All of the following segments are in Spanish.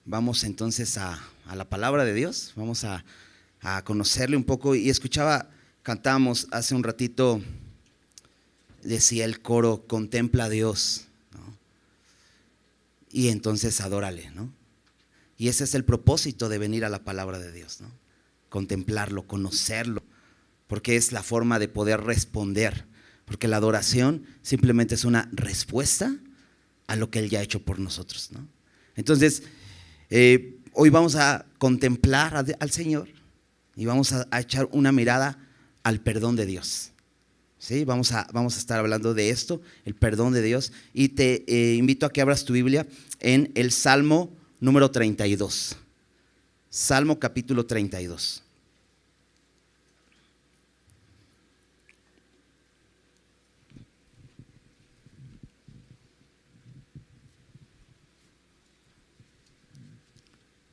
Vamos entonces a la palabra de Dios, vamos a conocerle un poco. Y cantábamos hace un ratito, decía el coro, contempla a Dios, ¿no? Y entonces adórale, ¿no? Y ese es el propósito de venir a la palabra de Dios, ¿no? Contemplarlo, conocerlo, porque es la forma de poder responder, porque la adoración simplemente es una respuesta a lo que Él ya ha hecho por nosotros, ¿no? Entonces, hoy vamos a contemplar al Señor y vamos a echar una mirada al perdón de Dios. ¿Sí? Vamos a estar hablando de esto, el perdón de Dios. Y te invito a que abras tu Biblia en el Salmo número 32. Salmo capítulo 32.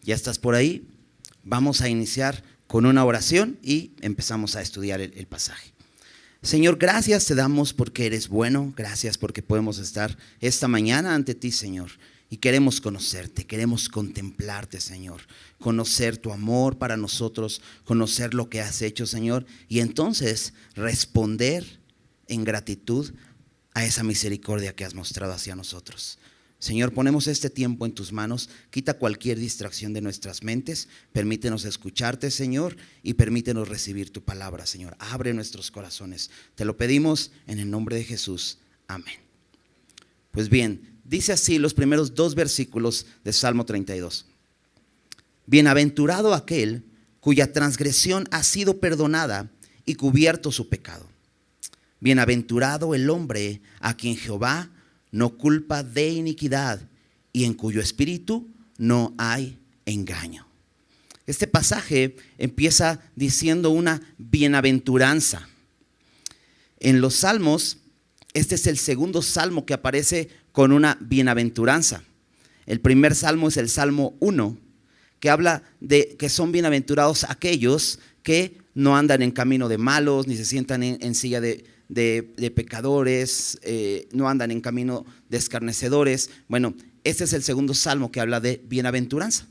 ¿Ya estás por ahí? Vamos a iniciar con una oración y empezamos a estudiar el pasaje. Señor, gracias te damos porque eres bueno, gracias porque podemos estar esta mañana ante ti, Señor, y queremos conocerte, queremos contemplarte, Señor, conocer tu amor para nosotros, conocer lo que has hecho, Señor, y entonces responder en gratitud a esa misericordia que has mostrado hacia nosotros. Señor, ponemos este tiempo en tus manos, quita cualquier distracción de nuestras mentes, permítenos escucharte, Señor, y permítenos recibir tu palabra, Señor. Abre nuestros corazones, te lo pedimos en el nombre de Jesús, amén. Pues bien, dice así los primeros 2 versículos de Salmo 32. Bienaventurado aquel cuya transgresión ha sido perdonada y cubierto su pecado. Bienaventurado el hombre a quien Jehová no culpa de iniquidad y en cuyo espíritu no hay engaño. Este pasaje empieza diciendo una bienaventuranza. En los salmos, este es el segundo salmo que aparece con una bienaventuranza. El primer salmo es el Salmo 1, que habla de que son bienaventurados aquellos que no andan en camino de malos, ni se sientan en silla de pecadores, no andan en camino de escarnecedores. Bueno, este es el segundo salmo que habla de bienaventuranza.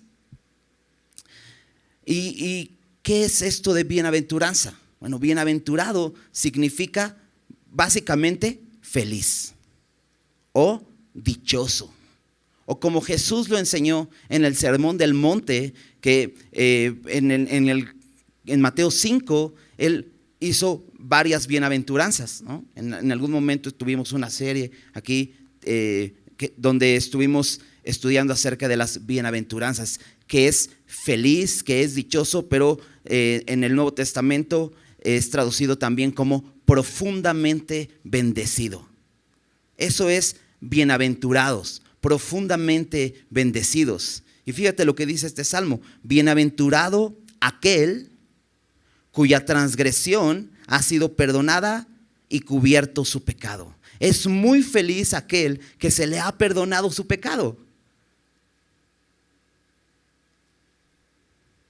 ¿Y qué es esto de bienaventuranza? Bueno, bienaventurado significa básicamente feliz o dichoso, o como Jesús lo enseñó en el Sermón del Monte, que en Mateo 5, Él hizo varias bienaventuranzas, ¿no? En algún momento tuvimos una serie aquí donde estuvimos estudiando acerca de las bienaventuranzas, que es feliz, que es dichoso, pero en el Nuevo Testamento es traducido también como profundamente bendecido. Eso es bienaventurados, profundamente bendecidos. Y fíjate lo que dice este salmo: bienaventurado aquel cuya transgresión ha sido perdonada y cubierto su pecado. Es muy feliz aquel que se le ha perdonado su pecado.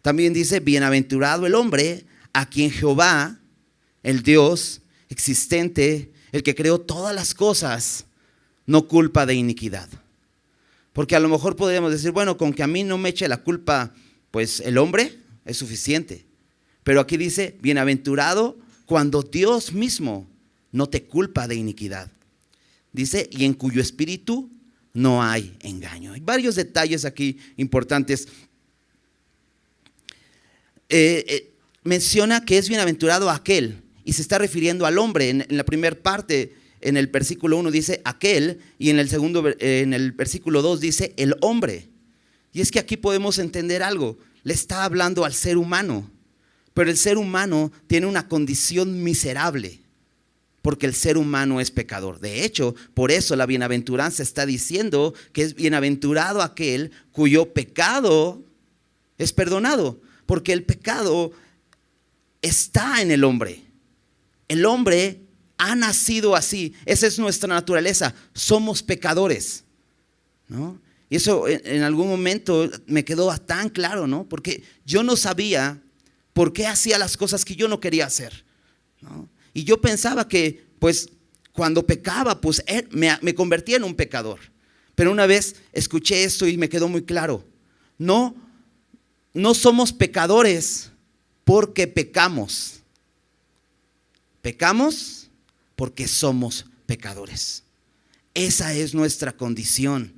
También dice: bienaventurado el hombre a quien Jehová, el Dios existente, el que creó todas las cosas, no culpa de iniquidad. Porque a lo mejor podríamos decir, bueno, con que a mí no me eche la culpa, pues el hombre es suficiente. Pero aquí dice, bienaventurado cuando Dios mismo no te culpa de iniquidad. Dice, y en cuyo espíritu no hay engaño. Hay varios detalles aquí importantes. Menciona que es bienaventurado aquel, y se está refiriendo al hombre. En la primera parte, en el versículo 1 dice aquel, y en el versículo 2 dice el hombre. Y es que aquí podemos entender algo. Le está hablando al ser humano. Pero el ser humano tiene una condición miserable, porque el ser humano es pecador. De hecho, por eso la bienaventuranza está diciendo que es bienaventurado aquel cuyo pecado es perdonado, porque el pecado está en el hombre. El hombre ha nacido así, esa es nuestra naturaleza, somos pecadores, ¿no? Y eso en algún momento me quedó tan claro, ¿no? Porque yo no sabía por qué hacía las cosas que yo no quería hacer, ¿no? Y yo pensaba que pues cuando pecaba pues me convertía en un pecador. Pero una vez escuché esto y me quedó muy claro. No, no somos pecadores porque pecamos. Pecamos porque somos pecadores. Esa es nuestra condición.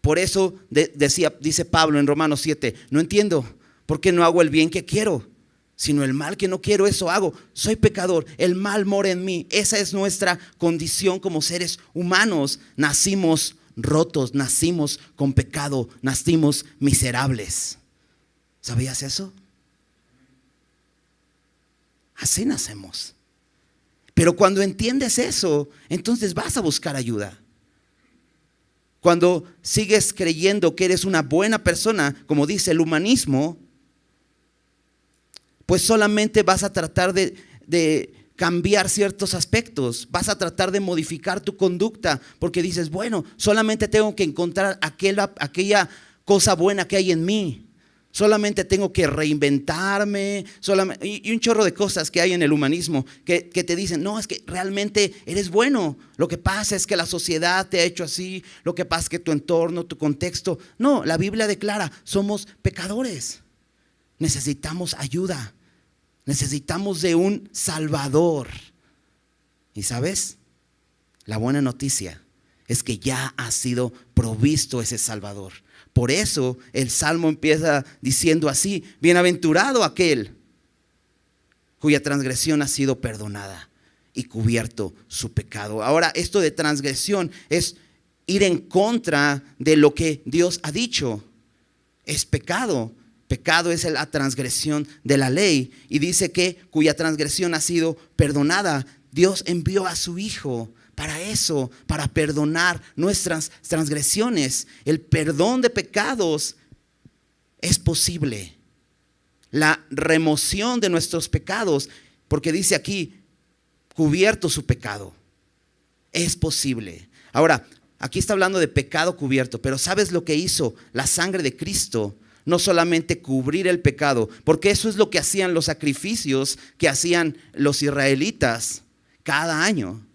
Por eso dice Pablo en Romanos 7, no entiendo por qué no hago el bien que quiero, sino el mal que no quiero, eso hago. Soy pecador, el mal mora en mí. Esa es nuestra condición como seres humanos. Nacimos rotos, nacimos con pecado, nacimos miserables. ¿Sabías eso? Así nacemos. Pero cuando entiendes eso, entonces vas a buscar ayuda. Cuando sigues creyendo que eres una buena persona, como dice el humanismo, pues solamente vas a tratar de cambiar ciertos aspectos. Vas a tratar de modificar tu conducta, porque dices, bueno, solamente tengo que encontrar aquella cosa buena que hay en mí. Solamente tengo que reinventarme, y un chorro de cosas que hay en el humanismo que te dicen, no, es que realmente eres bueno. Lo que pasa es que la sociedad te ha hecho así, lo que pasa es que tu entorno, tu contexto. No, la Biblia declara, somos pecadores. Necesitamos ayuda, necesitamos de un Salvador. ¿Y sabes? La buena noticia es que ya ha sido provisto ese Salvador. Por eso el Salmo empieza diciendo así: bienaventurado aquel cuya transgresión ha sido perdonada y cubierto su pecado. Ahora, esto de transgresión es ir en contra de lo que Dios ha dicho. Es pecado. Pecado es la transgresión de la ley. Y dice que cuya transgresión ha sido perdonada. Dios envió a su Hijo para eso, para perdonar nuestras transgresiones. El perdón de pecados es posible. La remoción de nuestros pecados, porque dice aquí, cubierto su pecado, es posible. Ahora, aquí está hablando de pecado cubierto, pero ¿sabes lo que hizo la sangre de Cristo? No solamente cubrir el pecado, porque eso es lo que hacían los sacrificios que hacían los israelitas cada año,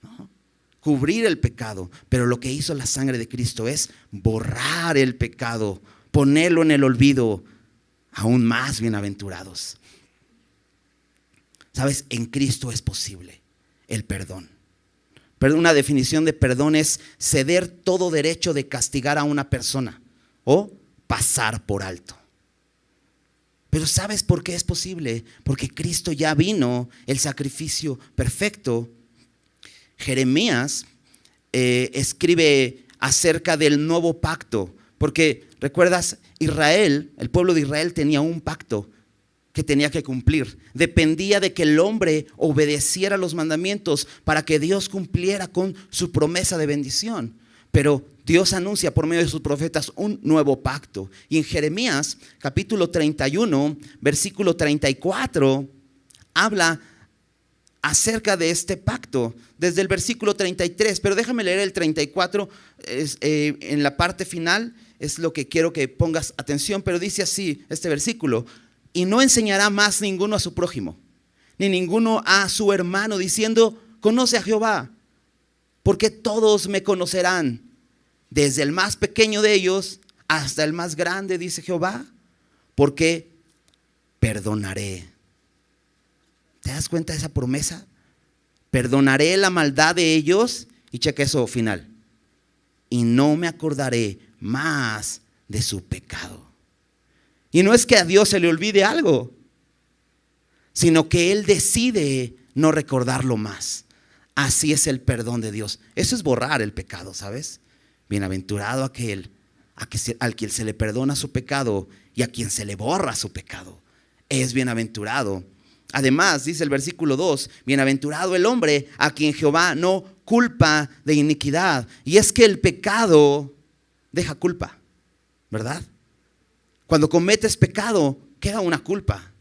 ¿no? Cubrir el pecado, pero lo que hizo la sangre de Cristo es borrar el pecado, ponerlo en el olvido. Aún más bienaventurados. ¿Sabes? En Cristo es posible el perdón. Pero una definición de perdón es ceder todo derecho de castigar a una persona o pasar por alto. Pero ¿sabes por qué es posible? Porque Cristo ya vino, el sacrificio perfecto. Jeremías escribe acerca del nuevo pacto, porque recuerdas, Israel, el pueblo de Israel tenía un pacto que tenía que cumplir. Dependía de que el hombre obedeciera los mandamientos para que Dios cumpliera con su promesa de bendición. Pero Dios anuncia por medio de sus profetas un nuevo pacto. Y en Jeremías capítulo 31, versículo 34, habla acerca de este pacto, desde el versículo 33, pero déjame leer el 34, en la parte final es lo que quiero que pongas atención, pero dice así este versículo: y no enseñará más ninguno a su prójimo, ni ninguno a su hermano, diciendo, conoce a Jehová, porque todos me conocerán, desde el más pequeño de ellos hasta el más grande, dice Jehová, porque perdonaré. ¿Te das cuenta de esa promesa? Perdonaré la maldad de ellos, y checa eso final, y no me acordaré más de su pecado. Y no es que a Dios se le olvide algo, sino que Él decide no recordarlo más. Así es el perdón de Dios. Eso es borrar el pecado, ¿sabes? Bienaventurado aquel al quien se le perdona su pecado y a quien se le borra su pecado. Es bienaventurado. Además, dice el versículo 2, bienaventurado el hombre a quien Jehová no culpa de iniquidad. Y es que el pecado deja culpa, ¿verdad? Cuando cometes pecado, queda una culpa.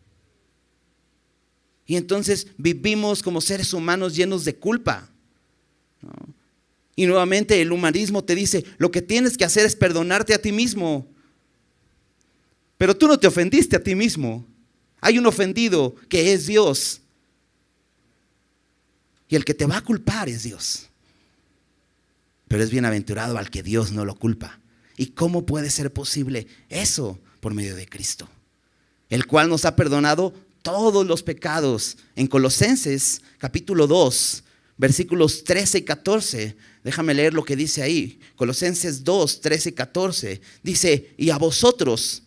Y entonces vivimos como seres humanos llenos de culpa, ¿no? Y nuevamente el humanismo te dice, lo que tienes que hacer es perdonarte a ti mismo. Pero tú no te ofendiste a ti mismo. Hay un ofendido que es Dios. Y el que te va a culpar es Dios. Pero es bienaventurado al que Dios no lo culpa. ¿Y cómo puede ser posible eso? Por medio de Cristo, el cual nos ha perdonado todos los pecados. En Colosenses capítulo 2, versículos 13 y 14, déjame leer lo que dice ahí. Colosenses 2, 13 y 14, dice: y a vosotros,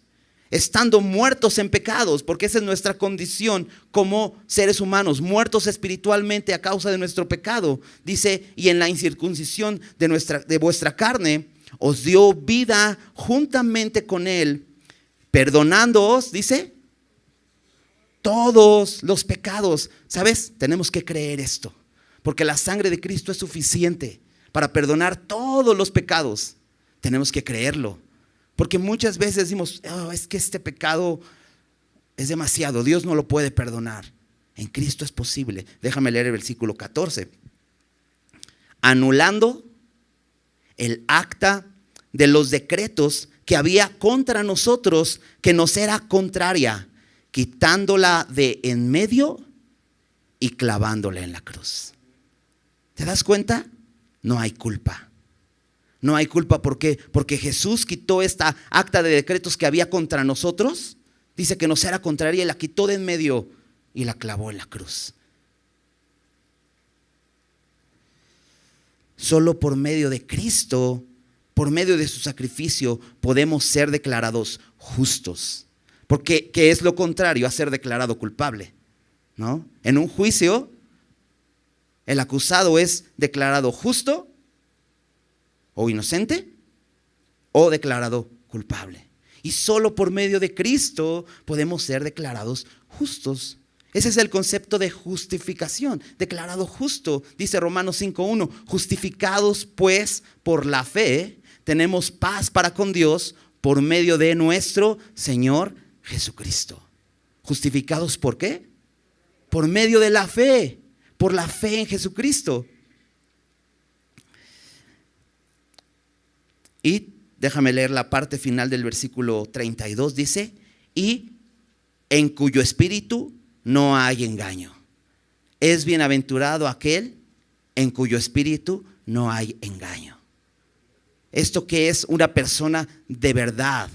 estando muertos en pecados, porque esa es nuestra condición como seres humanos, muertos espiritualmente a causa de nuestro pecado, dice: y en la incircuncisión de vuestra carne, os dio vida juntamente con él, perdonándoos, dice, todos los pecados. ¿Sabes? Tenemos que creer esto, porque la sangre de Cristo es suficiente para perdonar todos los pecados. Tenemos que creerlo, porque muchas veces decimos: oh, es que este pecado es demasiado, Dios no lo puede perdonar. En Cristo es posible. Déjame leer el versículo 14. Anulando el acta de los decretos que había contra nosotros, que nos era contraria, quitándola de en medio y clavándola en la cruz. ¿Te das cuenta? No hay culpa. No hay culpa. ¿Por qué? Porque Jesús quitó esta acta de decretos que había contra nosotros. Dice que nos era contraria y la quitó de en medio y la clavó en la cruz. Solo por medio de Cristo, por medio de su sacrificio, podemos ser declarados justos. Porque ¿qué es lo contrario a ser declarado culpable? ¿No? En un juicio, el acusado es declarado justo o inocente o declarado culpable. Y solo por medio de Cristo podemos ser declarados justos. Ese es el concepto de justificación, declarado justo. Dice Romanos 5:1: justificados pues por la fe, tenemos paz para con Dios por medio de nuestro Señor Jesucristo. ¿Justificados por qué? Por medio de la fe, por la fe en Jesucristo. Y déjame leer la parte final del versículo 32, dice: y en cuyo espíritu no hay engaño. Es bienaventurado aquel en cuyo espíritu no hay engaño. Esto que es una persona de verdad.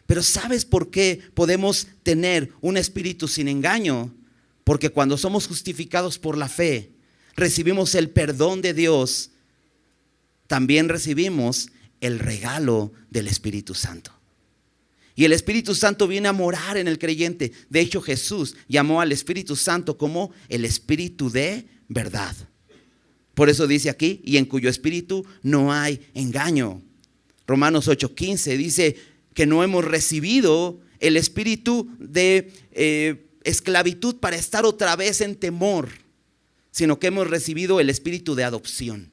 Pero ¿sabes por qué podemos tener un espíritu sin engaño? Porque cuando somos justificados por la fe, recibimos el perdón de Dios, también recibimos el regalo del Espíritu Santo. Y el Espíritu Santo viene a morar en el creyente. De hecho, Jesús llamó al Espíritu Santo como el Espíritu de verdad. Por eso dice aquí: y en cuyo espíritu no hay engaño. Romanos 8:15 dice que no hemos recibido el espíritu de esclavitud para estar otra vez en temor, sino que hemos recibido el espíritu de adopción,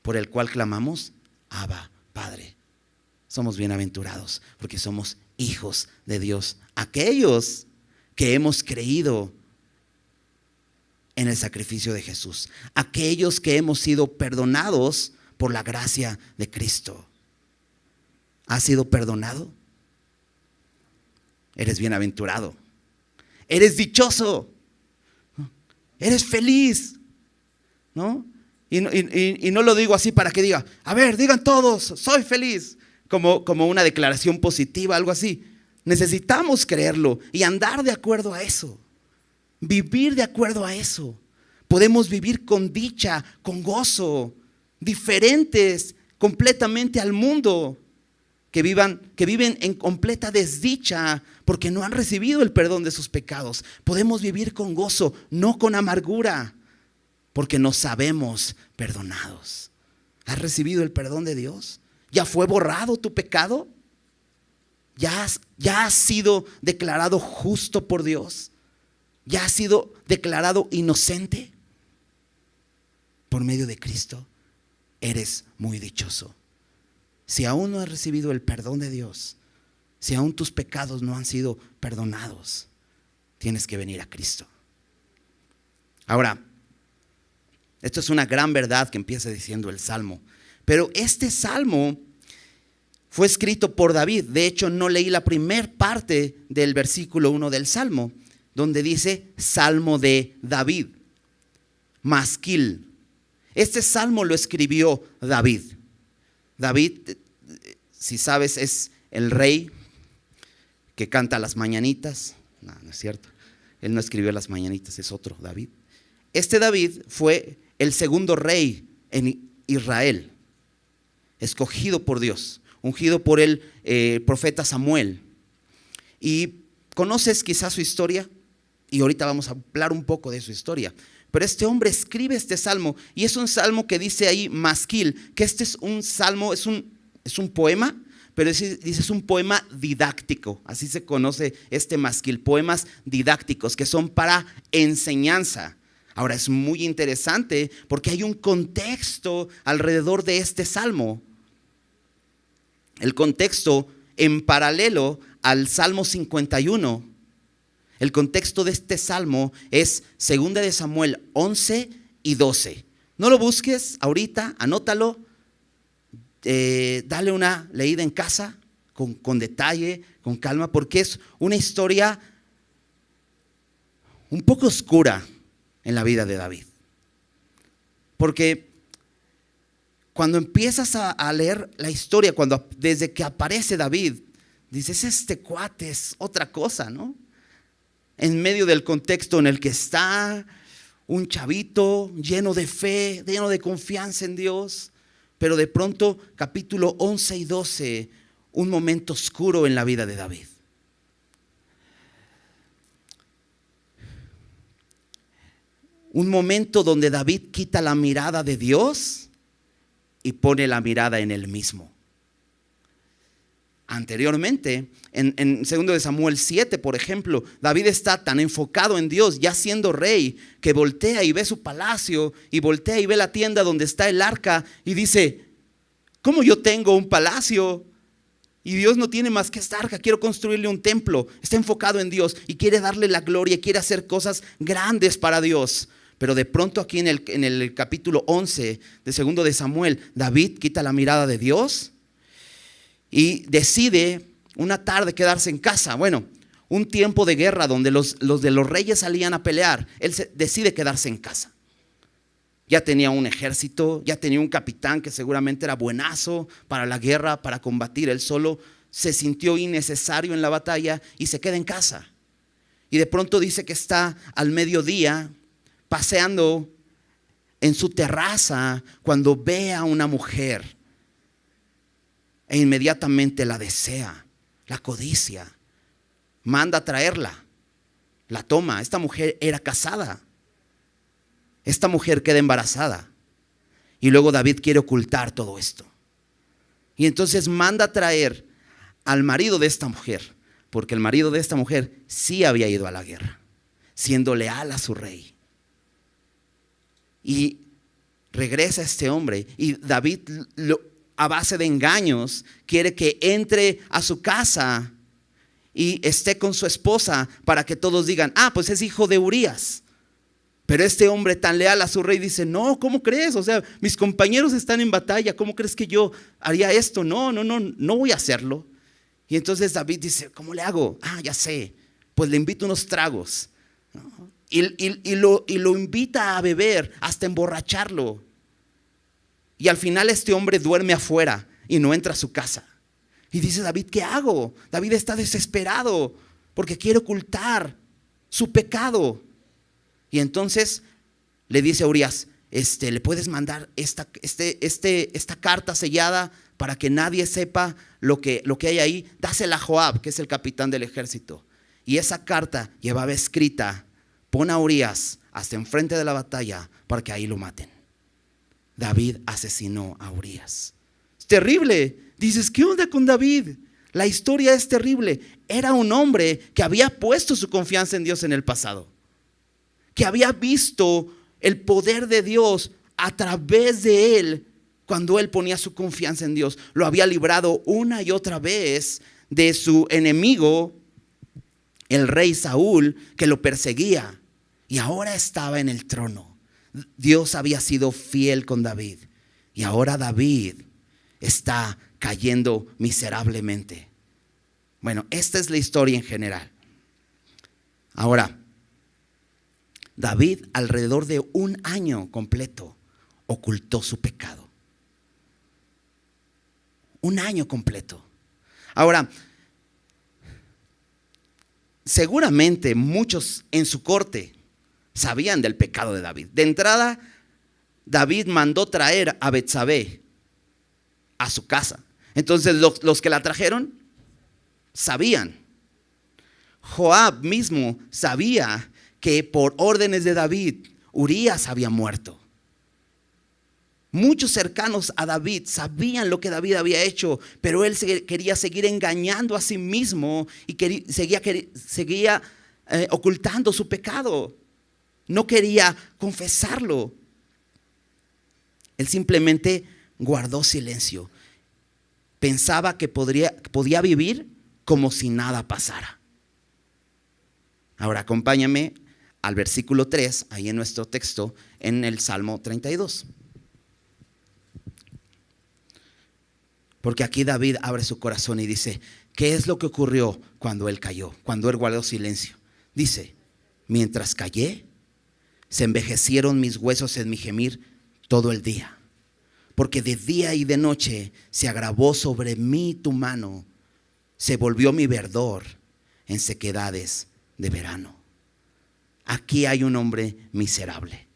por el cual clamamos: Abba, Padre. Somos bienaventurados porque somos hijos de Dios, aquellos que hemos creído en el sacrificio de Jesús, aquellos que hemos sido perdonados por la gracia de Cristo. ¿Has sido perdonado? Eres bienaventurado, eres dichoso, eres feliz, ¿no? Y no lo digo así para que diga: a ver, digan todos, soy feliz, como una declaración positiva, algo así. Necesitamos creerlo y andar de acuerdo a eso, vivir de acuerdo a eso. Podemos vivir con dicha, con gozo, diferentes completamente al mundo, que viven en completa desdicha porque no han recibido el perdón de sus pecados. Podemos vivir con gozo, no con amargura, porque nos sabemos perdonados. ¿Has recibido el perdón de Dios? ¿Ya fue borrado tu pecado? ¿Ya has sido declarado justo por Dios? ¿Ya has sido declarado inocente? Por medio de Cristo eres muy dichoso. Si aún no has recibido el perdón de Dios, si aún tus pecados no han sido perdonados, tienes que venir a Cristo. Ahora, esto es una gran verdad que empieza diciendo el Salmo. Pero este Salmo fue escrito por David. De hecho, no leí la primer parte del versículo 1 del Salmo, donde dice Salmo de David, Masquil. Este Salmo lo escribió David. David si sabes, es el rey que canta las mañanitas. No, no es cierto. Él no escribió las mañanitas, es otro David. Este David fue el segundo rey en Israel, escogido por Dios, ungido por el profeta Samuel. Y conoces quizás su historia, y ahorita vamos a hablar un poco de su historia. Pero este hombre escribe este salmo, y es un salmo que dice ahí masquil, que este es un salmo, es un poema, pero dice es un poema didáctico, así se conoce este masquil, poemas didácticos que son para enseñanza. Ahora es muy interesante porque hay un contexto alrededor de este salmo. El contexto en paralelo al Salmo 51. El contexto de este salmo es 2 de Samuel 11 y 12. No lo busques ahorita, anótalo, dale una leída en casa con detalle, con calma, porque es una historia un poco oscura en la vida de David. Porque cuando empiezas a leer la historia, desde que aparece David, dices, este cuate es otra cosa, ¿no? En medio del contexto en el que está, un chavito lleno de fe, lleno de confianza en Dios, pero de pronto, capítulo 11 y 12, un momento oscuro en la vida de David. Un momento donde David quita la mirada de Dios y pone la mirada en él mismo. Anteriormente, en 2 de Samuel 7, por ejemplo, David está tan enfocado en Dios, ya siendo rey, que voltea y ve su palacio, y voltea y ve la tienda donde está el arca, y dice, ¿cómo yo tengo un palacio? Y Dios no tiene más que esta arca, quiero construirle un templo. Está enfocado en Dios y quiere darle la gloria, quiere hacer cosas grandes para Dios. Pero de pronto aquí en el capítulo 11 de 2 de Samuel, David quita la mirada de Dios y decide una tarde quedarse en casa. Bueno, un tiempo de guerra donde los de los reyes salían a pelear, él decide quedarse en casa. Ya tenía un ejército, ya tenía un capitán que seguramente era buenazo para la guerra, para combatir. Él solo se sintió innecesario en la batalla y se queda en casa. Y de pronto dice que está al mediodía paseando en su terraza cuando ve a una mujer e inmediatamente la desea, la codicia, manda a traerla, la toma. Esta mujer era casada, esta mujer queda embarazada y luego David quiere ocultar todo esto y entonces manda a traer al marido de esta mujer, porque el marido de esta mujer sí había ido a la guerra, siendo leal a su rey. Y regresa este hombre y David, a base de engaños, quiere que entre a su casa y esté con su esposa para que todos digan, pues es hijo de Urías. Pero este hombre tan leal a su rey dice, no, ¿cómo crees? O sea, mis compañeros están en batalla, ¿cómo crees que yo haría esto? No voy a hacerlo. Y entonces David dice, ¿cómo le hago? Ya sé, pues le invito unos tragos, ¿no? Y lo invita a beber hasta emborracharlo. Y al final este hombre duerme afuera y no entra a su casa. Y dice David, ¿qué hago? David está desesperado porque quiere ocultar su pecado. Y entonces le dice a Urías, ¿le puedes mandar esta carta sellada para que nadie sepa lo que hay ahí? Dásela a Joab, que es el capitán del ejército. Y esa carta llevaba escrita, pon a Urías hasta enfrente de la batalla para que ahí lo maten. David asesinó a Urías. Es terrible. Dices, ¿qué onda con David? La historia es terrible. Era un hombre que había puesto su confianza en Dios en el pasado, que había visto el poder de Dios a través de él cuando él ponía su confianza en Dios. Lo había librado una y otra vez de su enemigo, el rey Saúl, que lo perseguía, y ahora estaba en el trono. Dios había sido fiel con David y ahora David está cayendo miserablemente. Bueno, esta es la historia en general. Ahora, David alrededor de un año completo ocultó su pecado. Un año completo. Ahora, seguramente muchos en su corte sabían del pecado de David. De entrada, David mandó traer a Betsabé a su casa. Entonces los que la trajeron sabían. Joab mismo sabía que por órdenes de David, Urías había muerto. Muchos cercanos a David sabían lo que David había hecho, pero él quería seguir engañando a sí mismo y seguía ocultando su pecado. No quería confesarlo. Él simplemente guardó silencio. Pensaba que podía vivir como si nada pasara. Ahora acompáñame al versículo 3, ahí en nuestro texto, en el Salmo 32. Porque aquí David abre su corazón y dice, ¿qué es lo que ocurrió cuando él cayó? Cuando él guardó silencio. Dice, mientras callé, se envejecieron mis huesos en mi gemir todo el día. Porque de día y de noche se agravó sobre mí tu mano, se volvió mi verdor en sequedades de verano. Aquí hay un hombre miserable.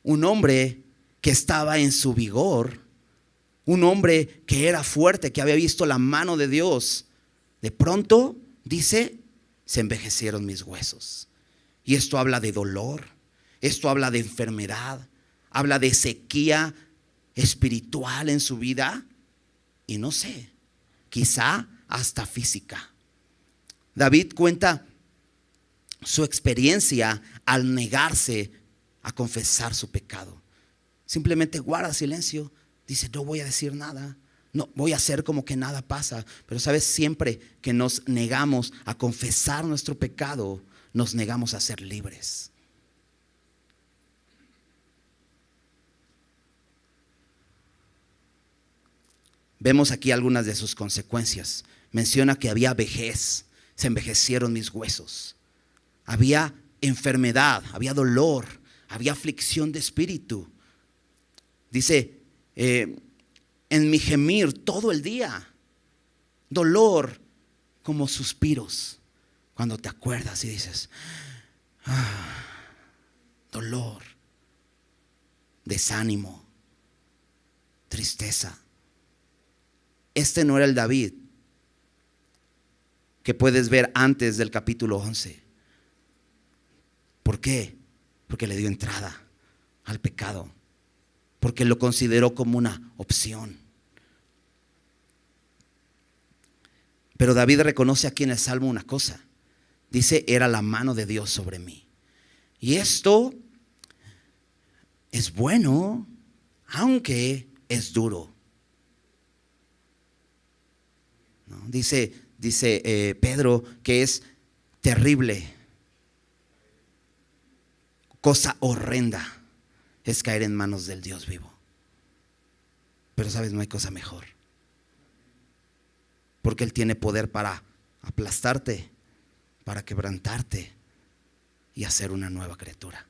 Un hombre que estaba en su vigor. Un hombre que era fuerte, que había visto la mano de Dios. De pronto, dice, se envejecieron mis huesos. Y esto habla de dolor. Esto habla de enfermedad. Habla de sequía espiritual en su vida. Y no sé, quizá hasta física. David cuenta su experiencia al negarse a confesar su pecado. Simplemente guarda silencio. Dice, no voy a decir nada. No, voy a hacer como que nada pasa. Pero sabes, siempre que nos negamos a confesar nuestro pecado, nos negamos a ser libres. Vemos aquí algunas de sus consecuencias. Menciona que había vejez, se envejecieron mis huesos. Había enfermedad, había dolor, había aflicción de espíritu. Dice, en mi gemir todo el día, dolor como suspiros. Cuando te acuerdas y dices, dolor, desánimo, tristeza. Este no era el David que puedes ver antes del capítulo 11. ¿Por qué? Porque le dio entrada al pecado. Porque lo consideró como una opción. Pero David reconoce aquí en el Salmo una cosa. Dice, era la mano de Dios sobre mí. Y esto es bueno, aunque es duro. ¿No? Dice Pedro que es terrible. Cosa horrenda es caer en manos del Dios vivo. Pero sabes, no hay cosa mejor. Porque Él tiene poder para aplastarte, para quebrantarte y hacer una nueva criatura.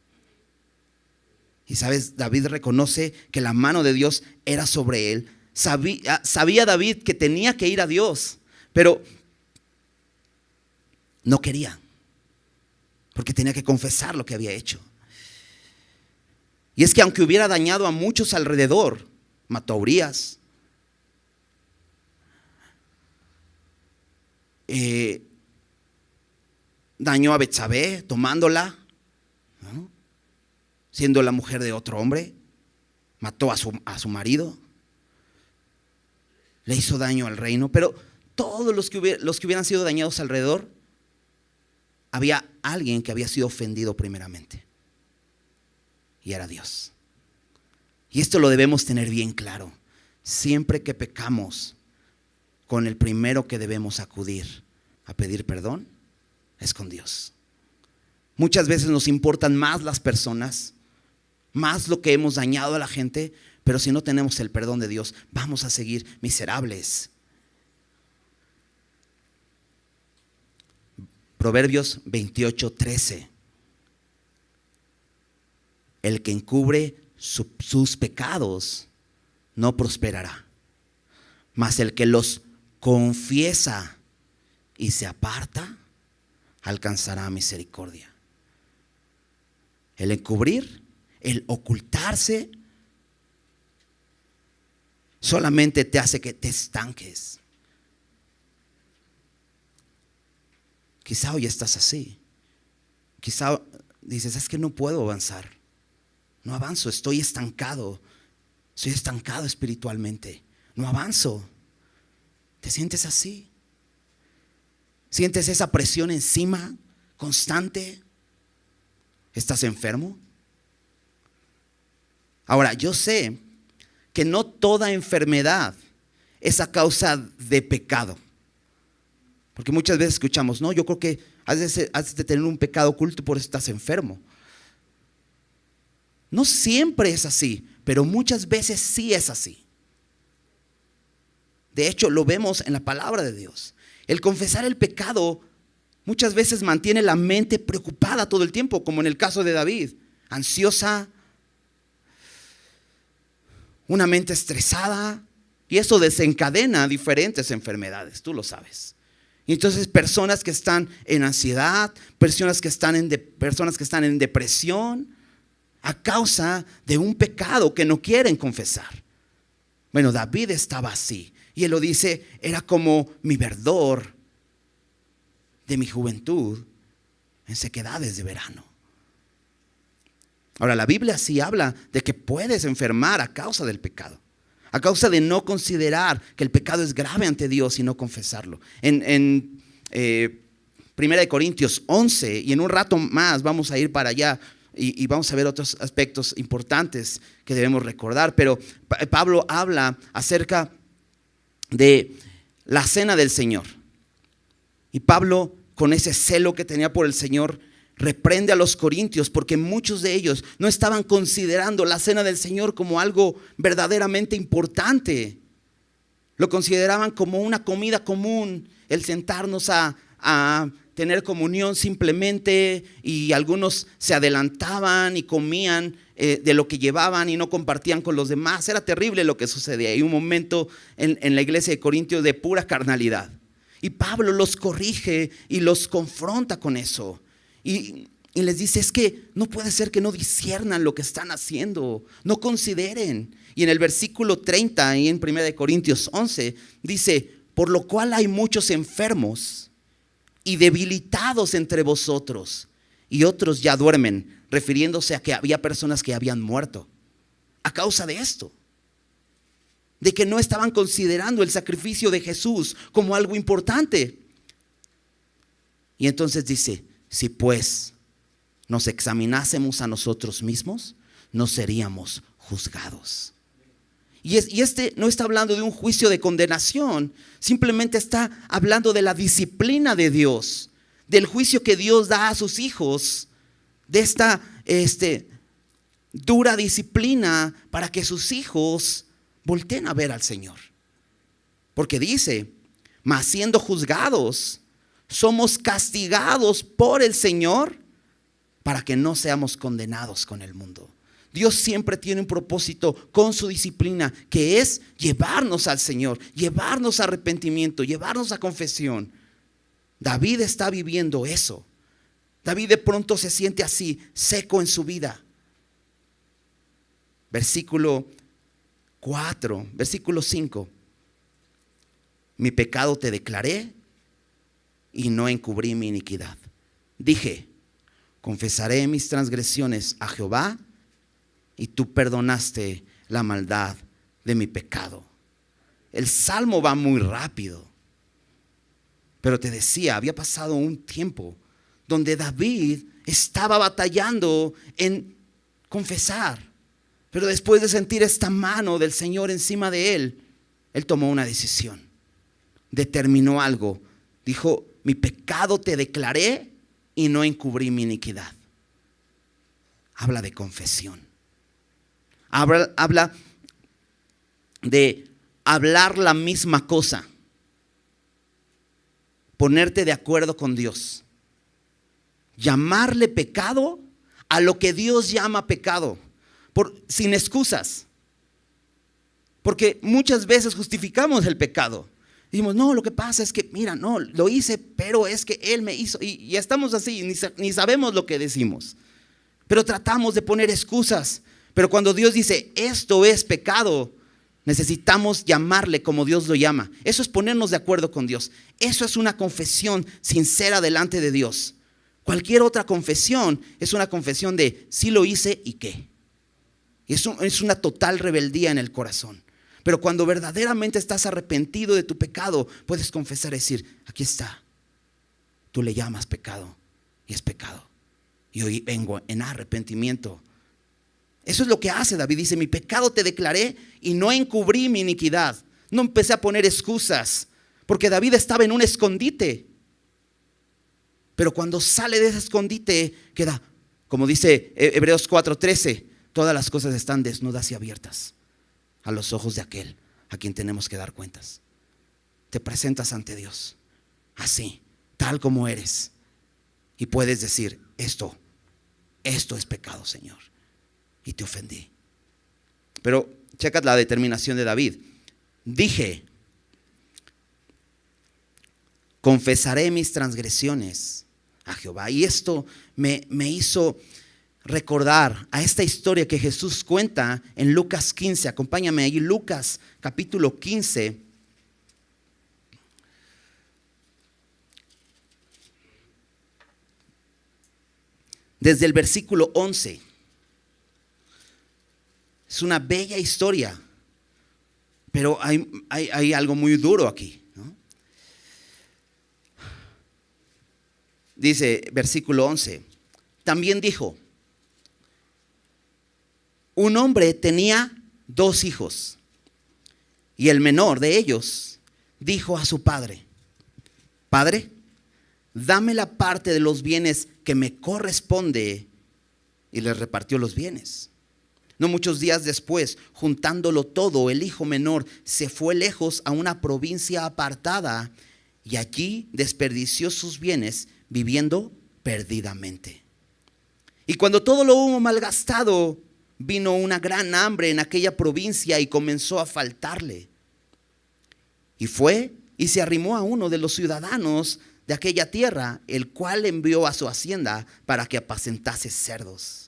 Y sabes, David reconoce que la mano de Dios era sobre él. Sabía David que tenía que ir a Dios, pero no quería, porque tenía que confesar lo que había hecho. Y es que aunque hubiera dañado a muchos alrededor, mató a Urías, dañó a Betsabé tomándola, ¿no? Siendo la mujer de otro hombre, mató a su marido, le hizo daño al reino. Pero todos los que hubieran sido dañados alrededor, había alguien que había sido ofendido primeramente, y era Dios. Y esto lo debemos tener bien claro. Siempre que pecamos, con el primero que debemos acudir a pedir perdón es con Dios. Muchas veces nos importan más las personas, más lo que hemos dañado a la gente, pero si no tenemos el perdón de Dios, vamos a seguir miserables. Proverbios 28:13. El que encubre sus pecados no prosperará, Mas el que los confiesa y se aparta, alcanzará misericordia. El encubrir, el ocultarse, solamente te hace que te estanques. Quizá hoy estás así. Quizá dices, es que no puedo avanzar. No avanzo, estoy estancado. Estoy estancado espiritualmente. No avanzo. ¿Te sientes así? ¿Sientes esa presión encima constante? ¿Estás enfermo? Ahora, yo sé que no toda enfermedad es a causa de pecado. Porque muchas veces escuchamos, no, yo creo que has de tener un pecado oculto, por eso estás enfermo. No siempre es así, pero muchas veces sí es así. De hecho, lo vemos en la palabra de Dios. El confesar el pecado muchas veces mantiene la mente preocupada todo el tiempo, como en el caso de David, ansiosa, una mente estresada, y eso desencadena diferentes enfermedades, tú lo sabes. Y entonces personas que están en ansiedad, personas que están en depresión, a causa de un pecado que no quieren confesar. Bueno, David estaba así, y él lo dice, era como mi verdor de mi juventud en sequedades de verano. Ahora, la Biblia sí habla de que puedes enfermar a causa del pecado, a causa de no considerar que el pecado es grave ante Dios y no confesarlo. En 1 Corintios 11, y en un rato más vamos a ir para allá y vamos a ver otros aspectos importantes que debemos recordar, pero Pablo habla acerca de la cena del Señor. Y Pablo, con ese celo que tenía por el Señor, reprende a los corintios porque muchos de ellos no estaban considerando la cena del Señor como algo verdaderamente importante. Lo consideraban como una comida común, el sentarnos a tener comunión simplemente, y algunos se adelantaban y comían de lo que llevaban y no compartían con los demás. Era terrible lo que sucedía. Hay un momento en la iglesia de Corintios de pura carnalidad. Y Pablo los corrige y los confronta con eso. Y les dice, es que no puede ser que no disciernan lo que están haciendo, no consideren. Y en el versículo 30 y en 1 Corintios 11 dice, por lo cual hay muchos enfermos y debilitados entre vosotros, y otros ya duermen, refiriéndose a que había personas que habían muerto a causa de esto, de que no estaban considerando el sacrificio de Jesús como algo importante. Y entonces dice, si pues nos examinásemos a nosotros mismos, no seríamos juzgados. Y este no está hablando de un juicio de condenación, simplemente está hablando de la disciplina de Dios, del juicio que Dios da a sus hijos, de esta dura disciplina para que sus hijos volteen a ver al Señor. Porque dice, mas siendo juzgados, somos castigados por el Señor para que no seamos condenados con el mundo. Dios siempre tiene un propósito con su disciplina, que es llevarnos al Señor, llevarnos a arrepentimiento, llevarnos a confesión. David está viviendo eso. David de pronto se siente así, seco en su vida. Versículo 5. Mi pecado te declaré y no encubrí mi iniquidad. Dije, confesaré mis transgresiones a Jehová, y tú perdonaste la maldad de mi pecado. El salmo va muy rápido, pero te decía, había pasado un tiempo donde David estaba batallando en confesar, pero después de sentir esta mano del Señor encima de él tomó una decisión, determinó algo, dijo, mi pecado te declaré y no encubrí mi iniquidad. Habla de confesión. Habla de hablar la misma cosa, ponerte de acuerdo con Dios, llamarle pecado a lo que Dios llama pecado, sin excusas. Porque muchas veces justificamos el pecado. Dijimos, no, lo que pasa es que, mira, no, lo hice, pero es que Él me hizo. Y estamos así, ni sabemos lo que decimos. Pero tratamos de poner excusas. Pero cuando Dios dice, esto es pecado, necesitamos llamarle como Dios lo llama. Eso es ponernos de acuerdo con Dios. Eso es una confesión sincera delante de Dios. Cualquier otra confesión es una confesión de sí lo hice y qué. Eso es una total rebeldía en el corazón. Pero cuando verdaderamente estás arrepentido de tu pecado, puedes confesar y decir, aquí está. Tú le llamas pecado y es pecado. Y hoy vengo en arrepentimiento. Eso es lo que hace David. Dice, mi pecado te declaré y no encubrí mi iniquidad. No empecé a poner excusas, porque David estaba en un escondite. Pero cuando sale de ese escondite, queda, como dice Hebreos 4:13, todas las cosas están desnudas y abiertas a los ojos de aquel a quien tenemos que dar cuentas. Te presentas ante Dios, así, tal como eres. Y puedes decir, esto es pecado, Señor. Y te ofendí. Pero checa la determinación de David. Dije, confesaré mis transgresiones a Jehová. Y esto me hizo recordar a esta historia que Jesús cuenta en Lucas 15. Acompáñame ahí, Lucas capítulo 15. Desde el versículo 11. Es una bella historia, pero hay algo muy duro aquí, ¿no? Dice versículo 11. También dijo, un hombre tenía 2 hijos, y el menor de ellos dijo a su padre, Padre, dame la parte de los bienes que me corresponde, y le repartió los bienes. No muchos días después, juntándolo todo, el hijo menor se fue lejos a una provincia apartada y allí desperdició sus bienes viviendo perdidamente. Y cuando todo lo hubo malgastado, vino una gran hambre en aquella provincia y comenzó a faltarle. Y fue y se arrimó a uno de los ciudadanos de aquella tierra, el cual envió a su hacienda para que apacentase cerdos.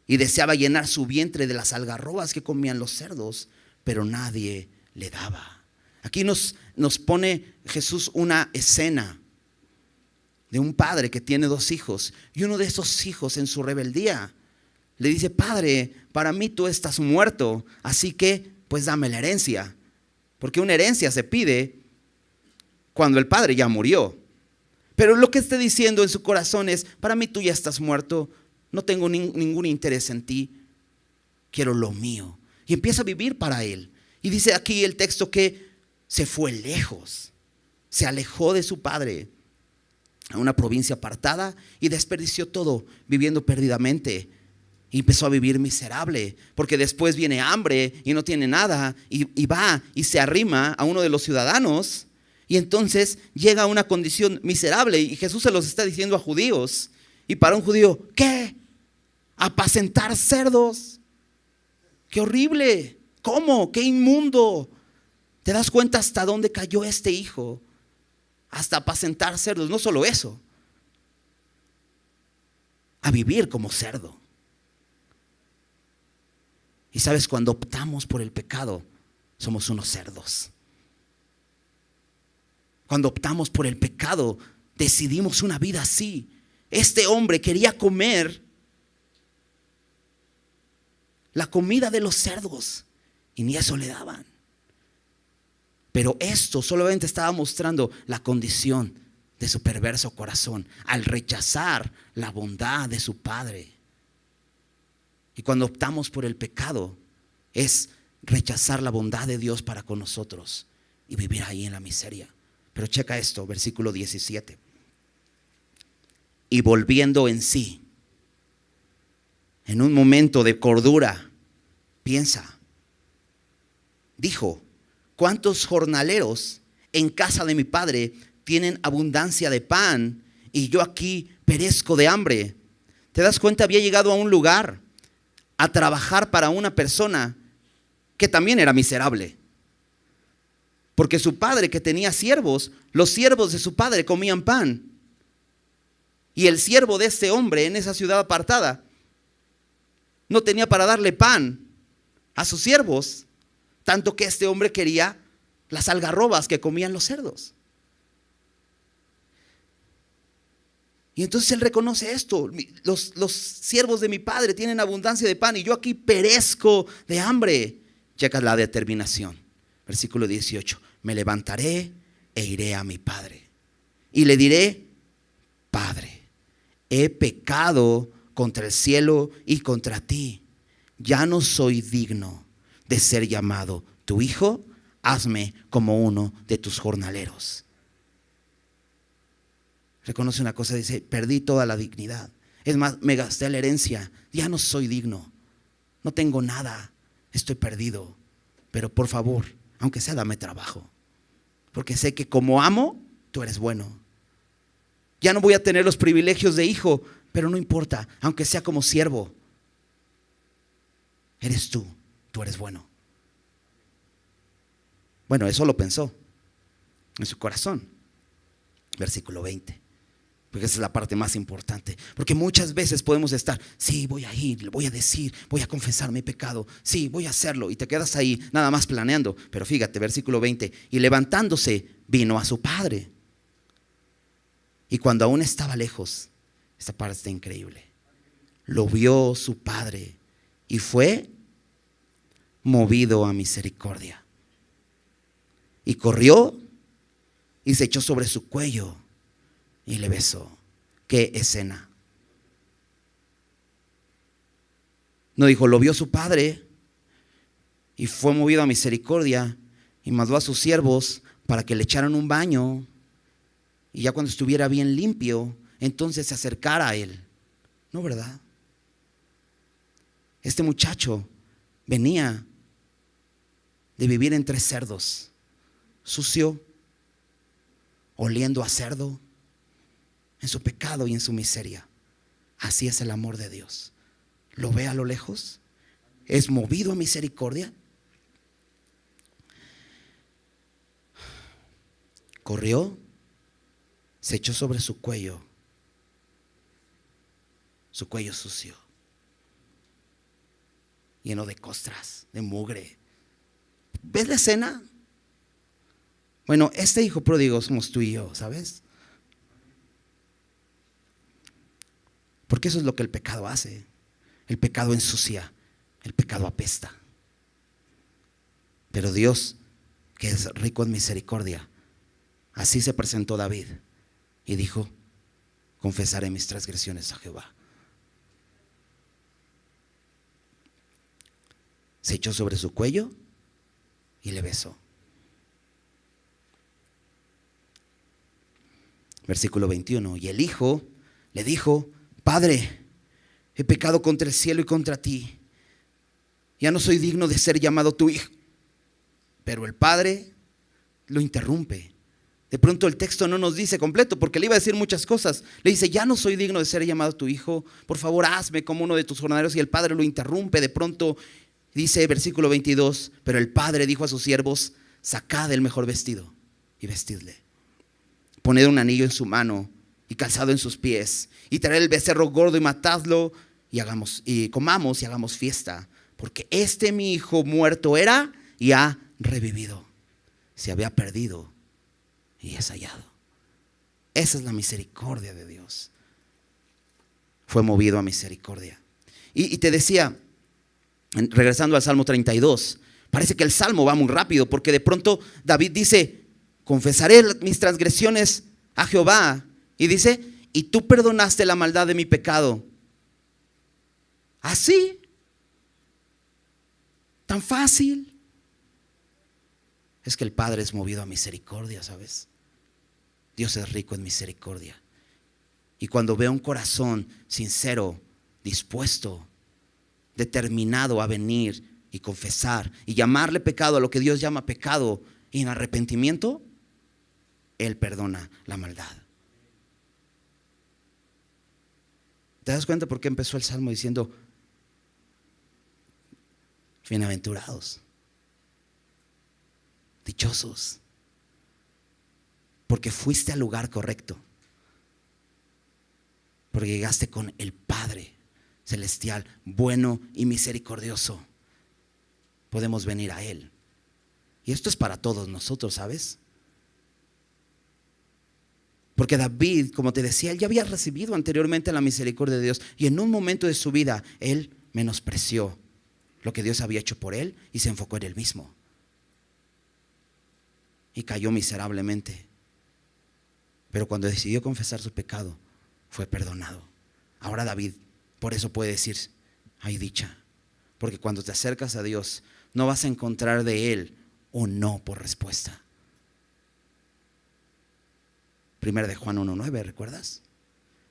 Y deseaba llenar su vientre de las algarrobas que comían los cerdos, pero nadie le daba. Aquí nos pone Jesús una escena de un padre que tiene 2 hijos. Y uno de esos hijos en su rebeldía le dice, Padre, para mí tú estás muerto, así que pues dame la herencia. Porque una herencia se pide cuando el padre ya murió. Pero lo que está diciendo en su corazón es, para mí tú ya estás muerto. No tengo ningún interés en ti, quiero lo mío. Y empieza a vivir para él. Y dice aquí el texto que se fue lejos, se alejó de su padre a una provincia apartada y desperdició todo viviendo perdidamente. Y empezó a vivir miserable, porque después viene hambre y no tiene nada. Y va y se arrima a uno de los ciudadanos. Y entonces llega a una condición miserable. Y Jesús se los está diciendo a judíos. Y para un judío, ¿qué? ¿Apacentar cerdos? ¡Qué horrible! ¿Cómo? ¡Qué inmundo! ¿Te das cuenta hasta dónde cayó este hijo? Hasta apacentar cerdos. No solo eso, a vivir como cerdo. Y sabes, cuando optamos por el pecado, somos unos cerdos. Cuando optamos por el pecado, decidimos una vida así. Este hombre quería comer la comida de los cerdos y ni eso le daban. Pero esto solamente estaba mostrando la condición de su perverso corazón al rechazar la bondad de su padre. Y cuando optamos por el pecado es rechazar la bondad de Dios para con nosotros y vivir ahí en la miseria. Pero checa esto, versículo 17. Y volviendo en sí, en un momento de cordura, piensa, dijo, ¿cuántos jornaleros en casa de mi padre tienen abundancia de pan y yo aquí perezco de hambre? ¿Te das cuenta? Había llegado a un lugar a trabajar para una persona que también era miserable. Porque su padre, que tenía siervos, los siervos de su padre comían pan. Y el siervo de este hombre en esa ciudad apartada no tenía para darle pan a sus siervos, tanto que este hombre quería las algarrobas que comían los cerdos. Y entonces él reconoce esto: los siervos de mi padre tienen abundancia de pan y yo aquí perezco de hambre. Checa la determinación. Versículo 18: me levantaré e iré a mi padre y le diré: Padre, he pecado contra el cielo y contra ti. Ya no soy digno de ser llamado tu hijo. Hazme como uno de tus jornaleros. Reconoce una cosa, dice: perdí toda la dignidad. Es más, me gasté la herencia. Ya no soy digno. No tengo nada. Estoy perdido. Pero por favor, aunque sea, dame trabajo. Porque sé que como amo, tú eres bueno. Ya no voy a tener los privilegios de hijo, pero no importa, aunque sea como siervo. Eres tú eres bueno. Bueno, eso lo pensó en su corazón. Versículo 20. Porque esa es la parte más importante. Porque muchas veces podemos estar: sí, voy a ir, voy a decir, voy a confesar mi pecado, sí, voy a hacerlo. Y te quedas ahí nada más planeando. Pero fíjate, versículo 20. Y levantándose, vino a su padre. Y cuando aún estaba lejos, esta parte está increíble, lo vio su padre y fue movido a misericordia. Y corrió y se echó sobre su cuello y le besó. ¿Qué escena? No dijo: lo vio su padre y fue movido a misericordia y mandó a sus siervos para que le echaran un baño, y ya cuando estuviera bien limpio, entonces se acercara a él. No, ¿verdad? Este muchacho venía de vivir entre cerdos, sucio, oliendo a cerdo, en su pecado y en su miseria. Así es el amor de Dios. Lo ve a lo lejos, es movido a misericordia, corrió, se echó sobre su cuello sucio, lleno de costras, de mugre. ¿Ves la escena? Bueno, este hijo pródigo somos tú y yo, ¿sabes? Porque eso es lo que el pecado hace. El pecado ensucia, el pecado apesta. Pero Dios, que es rico en misericordia, así se presentó David y dijo: confesaré mis transgresiones a Jehová. Se echó sobre su cuello y le besó. Versículo 21. Y el hijo le dijo: Padre, he pecado contra el cielo y contra ti. Ya no soy digno de ser llamado tu hijo. Pero el padre lo interrumpe. De pronto el texto no nos dice completo, porque le iba a decir muchas cosas. Le dice: ya no soy digno de ser llamado tu hijo. Por favor, hazme como uno de tus jornaleros. Y el padre lo interrumpe. De pronto dice, versículo 22, pero el padre dijo a sus siervos: sacad el mejor vestido y vestidle. Poned un anillo en su mano y calzado en sus pies, y traed el becerro gordo y matadlo, y comamos y hagamos fiesta, porque este mi hijo muerto era y ha revivido, se había perdido y es hallado. Esa es la misericordia de Dios. Fue movido a misericordia. Y te decía, regresando al Salmo 32, parece que el Salmo va muy rápido, porque de pronto David dice: confesaré mis transgresiones a Jehová. Y dice: y tú perdonaste la maldad de mi pecado. Así, tan fácil. Es que el Padre es movido a misericordia, ¿sabes? Dios es rico en misericordia. Y cuando ve un corazón sincero, dispuesto, determinado a venir y confesar y llamarle pecado a lo que Dios llama pecado, y en arrepentimiento, Él perdona la maldad. ¿Te das cuenta por qué empezó el Salmo diciendo: bienaventurados? Dichosos. Porque fuiste al lugar correcto. Porque llegaste con el Padre celestial, bueno y misericordioso. Podemos venir a Él. Y esto es para todos nosotros, ¿sabes? Porque David, como te decía, él ya había recibido anteriormente la misericordia de Dios. Y en un momento de su vida, él menospreció lo que Dios había hecho por él y se enfocó en él mismo. Y cayó miserablemente. Pero cuando decidió confesar su pecado, fue perdonado. Ahora David, por eso puede decir, hay dicha. Porque cuando te acercas a Dios, no vas a encontrar de Él un no por respuesta. 1 de Juan 1:9, ¿recuerdas?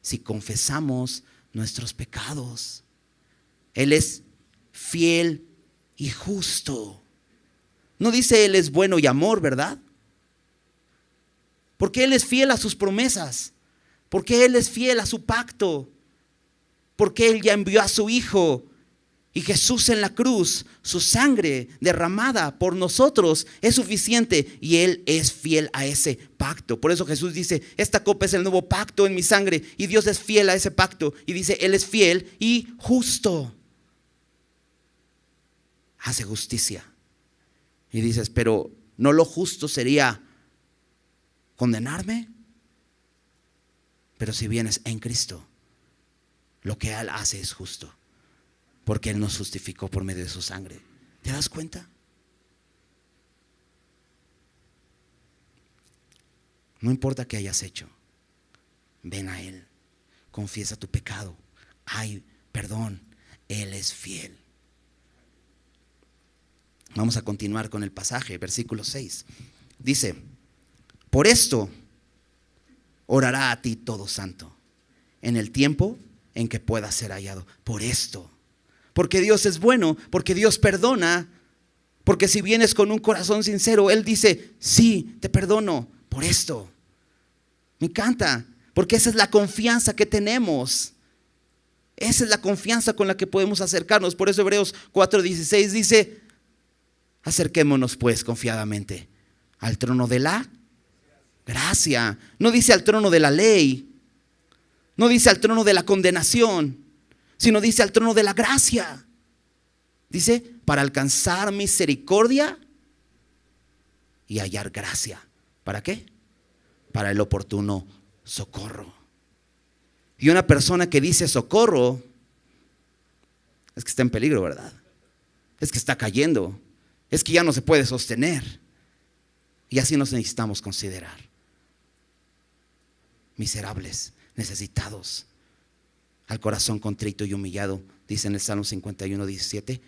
Si confesamos nuestros pecados, Él es fiel y justo. No dice Él es bueno y amor, ¿verdad? Porque Él es fiel a sus promesas. Porque Él es fiel a su pacto. Porque Él ya envió a su Hijo. Y Jesús en la cruz, su sangre derramada por nosotros es suficiente. Y Él es fiel a ese pacto. Por eso Jesús dice, esta copa es el nuevo pacto en mi sangre. Y Dios es fiel a ese pacto. Y dice, Él es fiel y justo. Hace justicia. Y dices, pero ¿no lo justo sería condenarme? Pero si vienes en Cristo, lo que Él hace es justo. Porque Él nos justificó por medio de su sangre. ¿Te das cuenta? No importa qué hayas hecho, ven a Él, confiesa tu pecado, hay perdón, Él es fiel. Vamos a continuar con el pasaje, versículo 6. Dice, por esto orará a ti todo santo, en el tiempo en que pueda ser hallado. Por esto. Porque Dios es bueno, porque Dios perdona, porque si vienes con un corazón sincero, Él dice, sí, te perdono por esto. Me encanta, porque esa es la confianza que tenemos. Esa es la confianza con la que podemos acercarnos. Por eso Hebreos 4:16 dice, acerquémonos pues confiadamente al trono de la gracia. No dice al trono de la ley, no dice al trono de la condenación, sino dice al trono de la gracia. Dice, para alcanzar misericordia y hallar gracia. ¿Para qué? Para el oportuno socorro. Y una persona que dice socorro, es que está en peligro, ¿verdad? Es que está cayendo, es que ya no se puede sostener. Y así nos necesitamos considerar. Miserables, necesitados. Al corazón contrito y humillado, dice en el Salmo 51:17,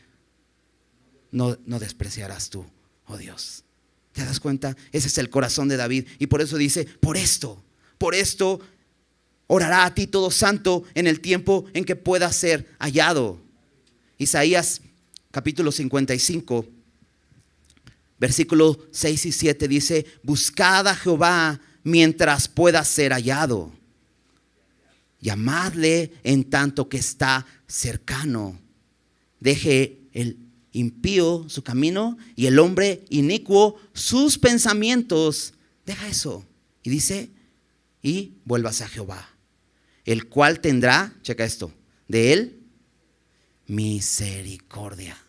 no despreciarás tú, oh Dios. ¿Te das cuenta? Ese es el corazón de David. Y por eso dice, por esto orará a ti todo santo en el tiempo en que pueda ser hallado. Isaías capítulo 55, versículos 6 y 7 dice, buscad a Jehová mientras pueda ser hallado. Llamadle en tanto que está cercano. Deje el impío su camino y el hombre inicuo sus pensamientos. Deja eso. Y dice, y vuélvase a Jehová, el cual tendrá, checa esto, de él misericordia.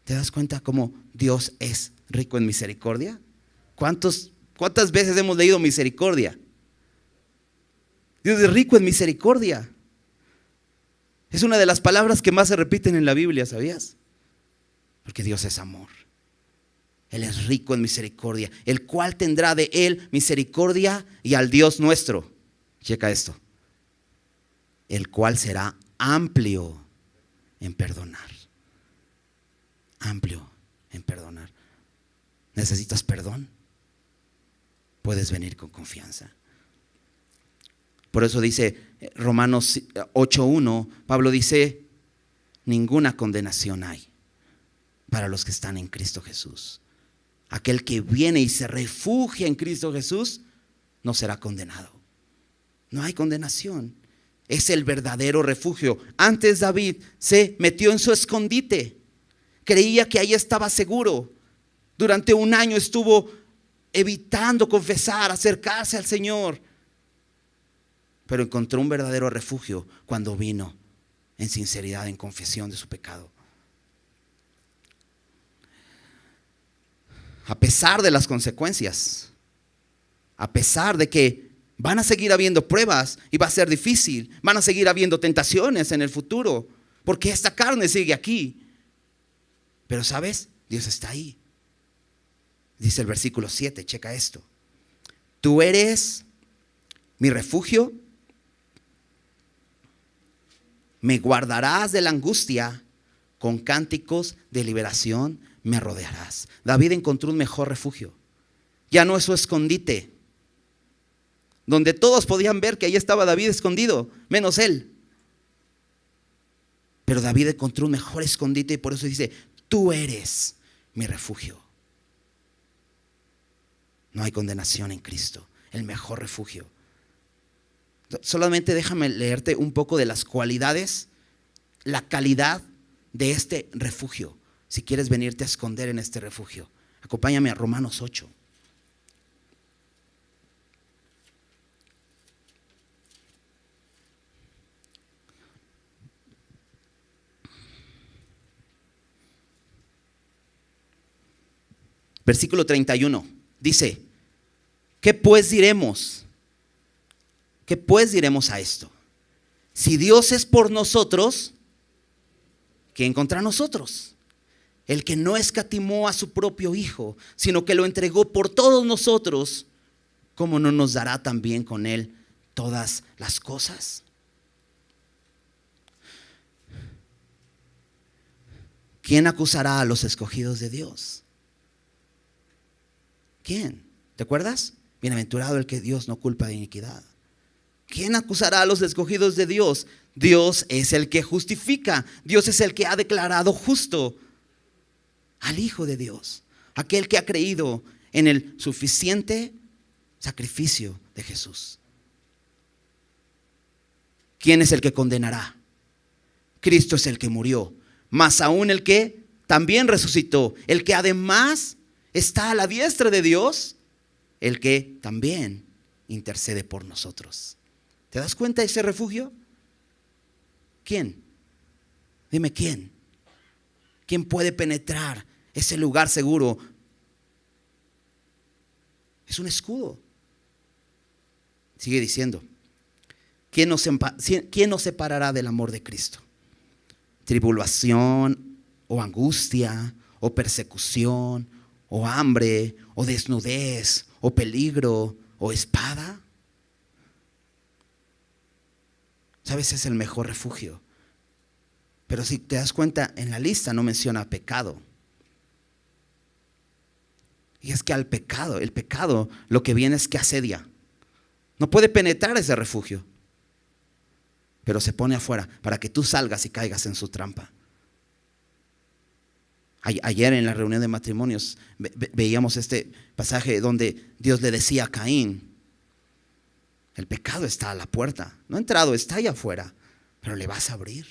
¿Te das cuenta cómo Dios es rico en misericordia? ¿Cuántas veces hemos leído misericordia? Dios es rico en misericordia. Es una de las palabras que más se repiten en la Biblia, ¿sabías? Porque Dios es amor. Él es rico en misericordia, el cual tendrá de él misericordia y al Dios nuestro. Checa esto. El cual será amplio en perdonar. Amplio en perdonar. ¿Necesitas perdón? Puedes venir con confianza. Por eso dice Romanos 8:1, Pablo dice, ninguna condenación hay para los que están en Cristo Jesús. Aquel que viene y se refugia en Cristo Jesús no será condenado. No hay condenación. Es el verdadero refugio. Antes David se metió en su escondite. creía que ahí estaba seguro. Durante un año estuvo evitando confesar, acercarse al Señor. Pero encontró un verdadero refugio cuando vino en sinceridad, en confesión de su pecado. A pesar de las consecuencias, a pesar de que van a seguir habiendo pruebas y va a ser difícil, van a seguir habiendo tentaciones en el futuro, porque esta carne sigue aquí. Pero ¿sabes? Dios está ahí. Dice el versículo 7, checa esto. Tú eres mi refugio, me guardarás de la angustia, con cánticos de liberación me rodearás. David encontró un mejor refugio. Ya no es su escondite, donde todos podían ver que ahí estaba David escondido, menos él. Pero David encontró un mejor escondite y por eso dice, tú eres mi refugio. No hay condenación en Cristo, el mejor refugio. Solamente déjame leerte un poco de las cualidades, la calidad de este refugio. Si quieres venirte a esconder en este refugio, acompáñame a Romanos 8. Versículo 31, dice, ¿qué pues diremos? ¿Qué pues diremos a esto? Si Dios es por nosotros, ¿quién contra nosotros? El que no escatimó a su propio Hijo, sino que lo entregó por todos nosotros, ¿cómo no nos dará también con Él todas las cosas? ¿Quién acusará a los escogidos de Dios? ¿Quién? ¿Te acuerdas? Bienaventurado el que Dios no culpa de iniquidad. ¿Quién acusará a los escogidos de Dios? Dios es el que justifica. Dios es el que ha declarado justo al Hijo de Dios, aquel que ha creído en el suficiente sacrificio de Jesús. ¿Quién es el que condenará? Cristo es el que murió, más aún el que también resucitó, el que además está a la diestra de Dios, el que también intercede por nosotros. ¿Te das cuenta de ese refugio? ¿Quién? Dime quién. ¿Quién puede penetrar ese lugar seguro? Es un escudo. Sigue diciendo, ¿quién nos separará del amor de Cristo? ¿Tribulación o angustia o persecución o hambre o desnudez o peligro o espada? ¿Sabes? Es el mejor refugio. Pero si te das cuenta, en la lista no menciona pecado. Y es que al pecado, el pecado lo que viene es que asedia. No puede penetrar ese refugio, pero se pone afuera para que tú salgas y caigas en su trampa. Ayer en la reunión de matrimonios veíamos este pasaje donde Dios le decía a Caín, el pecado está a la puerta, no ha entrado, está allá afuera, pero le vas a abrir,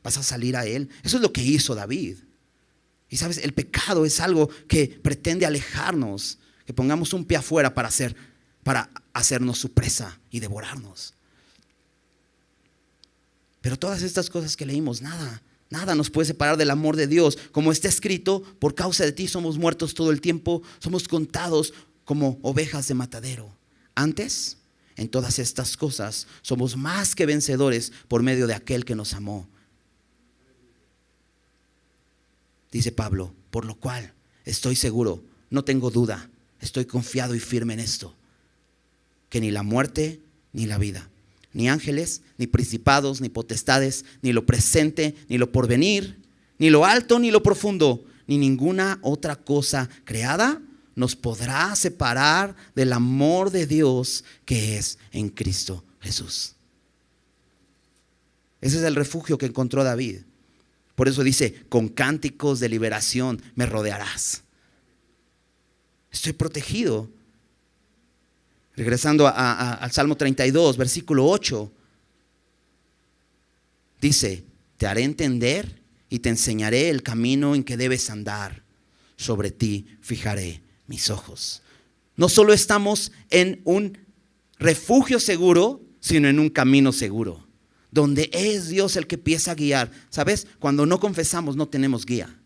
vas a salir a él. Eso es lo que hizo David. Y sabes, el pecado es algo que pretende alejarnos, que pongamos un pie afuera para hacernos su presa y devorarnos. Pero todas estas cosas que leímos, nada nos puede separar del amor de Dios. Como está escrito, por causa de ti somos muertos todo el tiempo, somos contados como ovejas de matadero. Antes, en todas estas cosas, somos más que vencedores por medio de aquel que nos amó. Dice Pablo, por lo cual estoy seguro, no tengo duda, estoy confiado y firme en esto, que ni la muerte ni la vida, ni ángeles, ni principados, ni potestades, ni lo presente, ni lo porvenir, ni lo alto, ni lo profundo, ni ninguna otra cosa creada nos podrá separar del amor de Dios que es en Cristo Jesús. Ese es el refugio que encontró David. Por eso dice, con cánticos de liberación me rodearás. Estoy protegido. Regresando al Salmo 32, versículo 8. Dice, te haré entender y te enseñaré el camino en que debes andar. Sobre ti fijaré mis ojos. No solo estamos en un refugio seguro, sino en un camino seguro, donde es Dios el que empieza a guiar. ¿Sabes? Cuando no confesamos no tenemos guía.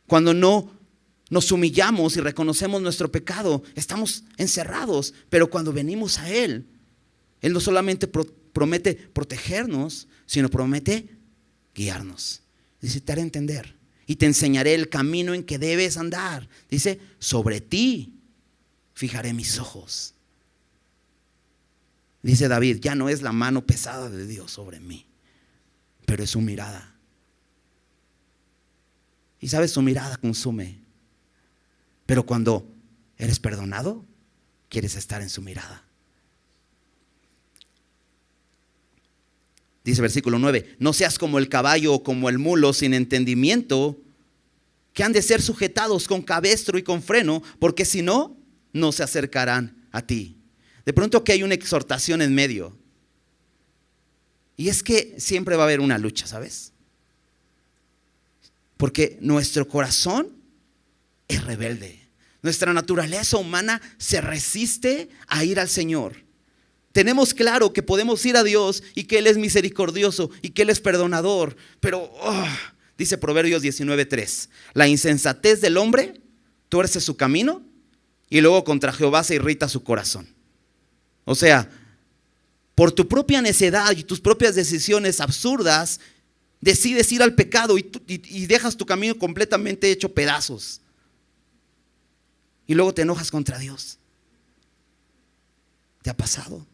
Cuando no nos humillamos y reconocemos nuestro pecado, estamos encerrados. Pero cuando venimos a Él, Él no solamente promete protegernos, sino promete guiarnos. Dice, te haré entender y te enseñaré el camino en que debes andar. Dice, sobre ti fijaré mis ojos. Dice David, ya no es la mano pesada de Dios sobre mí, pero es su mirada. Y sabes, su mirada consume. Pero cuando eres perdonado, quieres estar en su mirada. Dice versículo 9, no seas como el caballo o como el mulo sin entendimiento, que han de ser sujetados con cabestro y con freno, porque si no, no se acercarán a ti. De pronto que hay una exhortación en medio. Y es que siempre va a haber una lucha, ¿sabes? Porque nuestro corazón es rebelde. Nuestra naturaleza humana se resiste a ir al Señor. Tenemos claro que podemos ir a Dios y que Él es misericordioso y que Él es perdonador. Pero, dice Proverbios 19:3, la insensatez del hombre tuerce su camino y luego contra Jehová se irrita su corazón. O sea, por tu propia necedad y tus propias decisiones absurdas, decides ir al pecado y dejas tu camino completamente hecho pedazos. Y luego te enojas contra Dios. ¿Te ha pasado?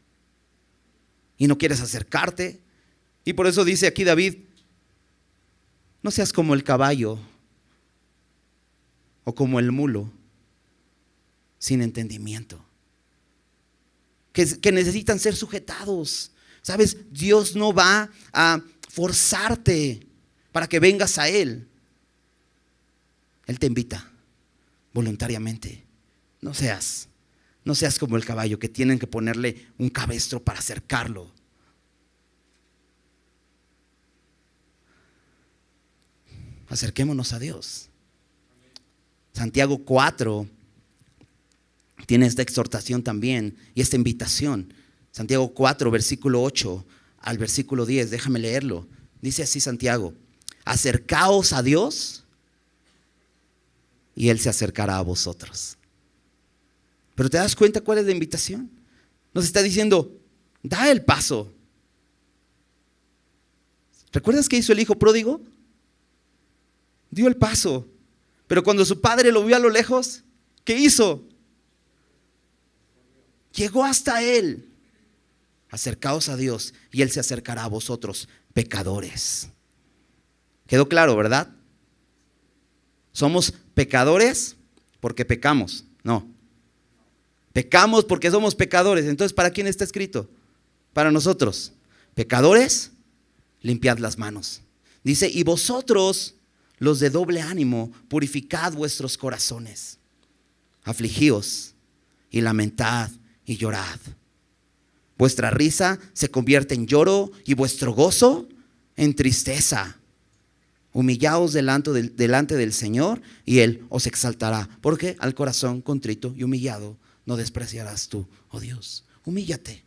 Y no quieres acercarte. Y por eso dice aquí David, no seas como el caballo o como el mulo, sin entendimiento, que necesitan ser sujetados. ¿Sabes? Dios no va a forzarte para que vengas a Él. Él te invita voluntariamente. No seas como el caballo que tienen que ponerle un cabestro para acercarlo. Acerquémonos a Dios. Santiago 4 tiene esta exhortación también y esta invitación. Santiago 4, versículo 8 al versículo 10, déjame leerlo. Dice así Santiago, acercaos a Dios y Él se acercará a vosotros. Pero ¿te das cuenta cuál es la invitación? Nos está diciendo, da el paso. ¿Recuerdas qué hizo el hijo pródigo? Dio el paso. Pero cuando su padre lo vio a lo lejos, ¿qué hizo? Llegó hasta Él. Acercaos a Dios y Él se acercará a vosotros, pecadores. ¿Quedó claro, verdad? ¿Somos pecadores porque pecamos? No. Pecamos porque somos pecadores. Entonces, ¿para quién está escrito? Para nosotros. Pecadores, limpiad las manos. Dice, y vosotros, los de doble ánimo, purificad vuestros corazones. Afligíos y lamentad y llorad. Vuestra risa se convierte en lloro y vuestro gozo en tristeza. Humillaos delante del Señor y Él os exaltará. Porque al corazón contrito y humillado no despreciarás tú, oh Dios. Humíllate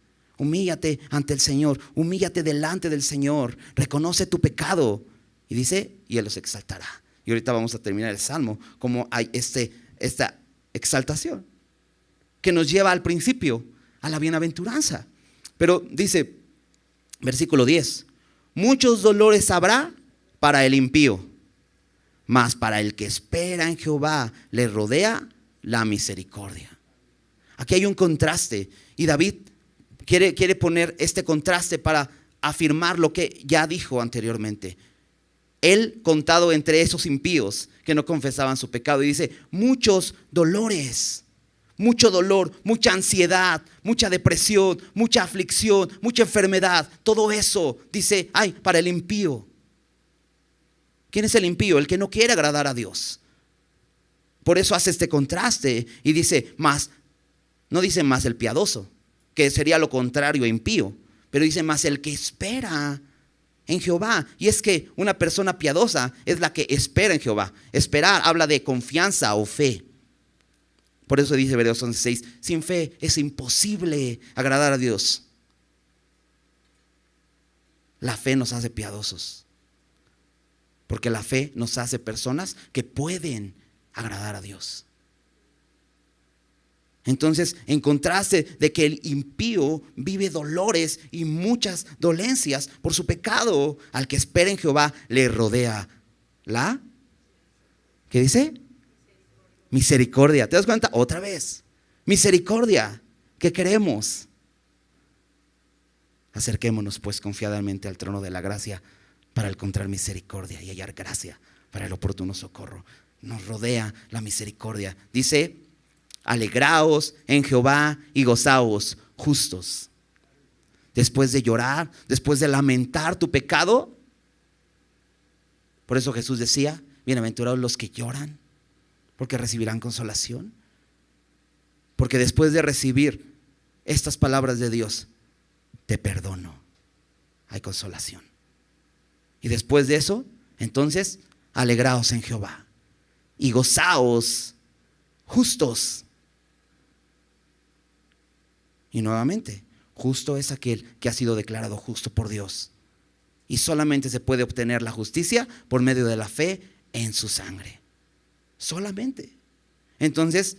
ante el Señor. Humíllate delante del Señor. Reconoce tu pecado. Y dice, y Él os exaltará. Y ahorita vamos a terminar el Salmo. Como hay esta exaltación que nos lleva al principio, a la bienaventuranza. Pero dice, versículo 10, muchos dolores habrá para el impío, mas para el que espera en Jehová le rodea la misericordia. Aquí hay un contraste y David quiere poner este contraste para afirmar lo que ya dijo anteriormente. Él contado entre esos impíos que no confesaban su pecado y dice, muchos dolores. Mucho dolor, mucha ansiedad, mucha depresión, mucha aflicción, mucha enfermedad. Todo eso, dice, ay, para el impío. ¿Quién es el impío? El que no quiere agradar a Dios. Por eso hace este contraste y dice, más, no dice más el piadoso, que sería lo contrario a impío, pero dice más el que espera en Jehová. Y es que una persona piadosa es la que espera en Jehová. Esperar habla de confianza o fe. Por eso dice Hebreos 11:6, sin fe es imposible agradar a Dios. La fe nos hace piadosos, porque la fe nos hace personas que pueden agradar a Dios. Entonces, en contraste de que el impío vive dolores y muchas dolencias por su pecado, al que espera en Jehová le rodea la, ¿qué dice? Misericordia. ¿Te das cuenta? Otra vez, misericordia. ¿Qué queremos? Acerquémonos pues confiadamente al trono de la gracia para encontrar misericordia y hallar gracia para el oportuno socorro. Nos rodea la misericordia. Dice: alegraos en Jehová y gozaos justos. Después de llorar, después de lamentar tu pecado. Por eso Jesús decía: bienaventurados los que lloran, porque recibirán consolación. Porque después de recibir estas palabras de Dios, te perdono, hay consolación. Y después de eso, entonces, alegraos en Jehová y gozaos justos. Y nuevamente, justo es aquel que ha sido declarado justo por Dios. Y solamente se puede obtener la justicia por medio de la fe en su sangre. Solamente. Entonces,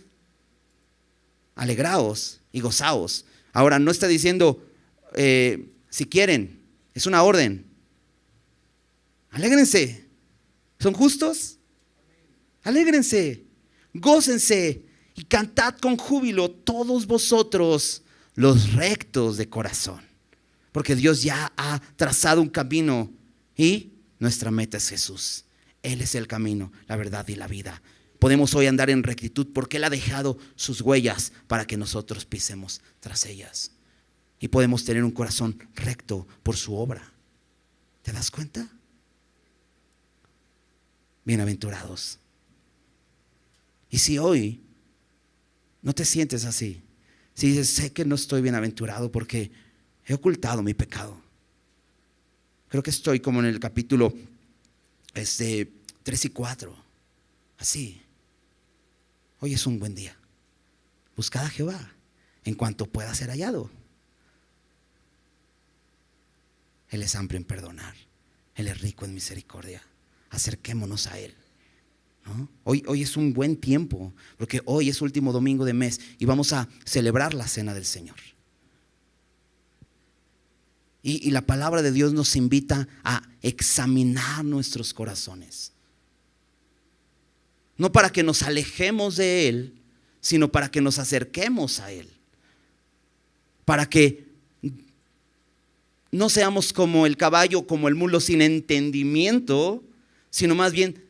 alegraos y gozaos. Ahora, no está diciendo si quieren, es una orden. Alégrense. ¿Son justos? Alégrense, gócense y cantad con júbilo todos vosotros los rectos de corazón, porque Dios ya ha trazado un camino y nuestra meta es Jesús. Él es el camino, la verdad y la vida. Podemos hoy andar en rectitud porque Él ha dejado sus huellas para que nosotros pisemos tras ellas. Y podemos tener un corazón recto por su obra. ¿Te das cuenta? Bienaventurados. Y si hoy no te sientes así, si dices: sé que no estoy bienaventurado porque he ocultado mi pecado. Creo que estoy como en el capítulo 3 y 4. Así. Hoy es un buen día. Buscad a Jehová en cuanto pueda ser hallado. Él es amplio en perdonar. Él es rico en misericordia. Acerquémonos a Él, ¿no? Hoy es un buen tiempo, porque hoy es último domingo de mes y vamos a celebrar la cena del Señor. Y la palabra de Dios nos invita a examinar nuestros corazones. No para que nos alejemos de Él, sino para que nos acerquemos a Él. Para que no seamos como el caballo, como el mulo sin entendimiento, sino más bien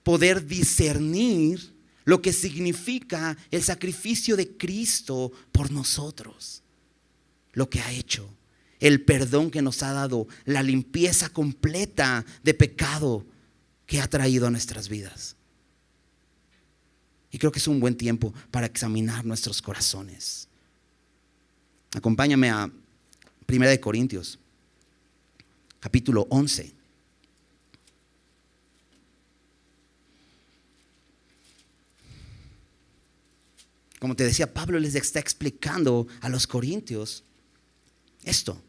poder discernir lo que significa el sacrificio de Cristo por nosotros. Lo que ha hecho, el perdón que nos ha dado, la limpieza completa de pecado que ha traído a nuestras vidas. Y creo que es un buen tiempo para examinar nuestros corazones. Acompáñame a 1 Corintios, capítulo 11. Como te decía, Pablo les está explicando a los corintios esto.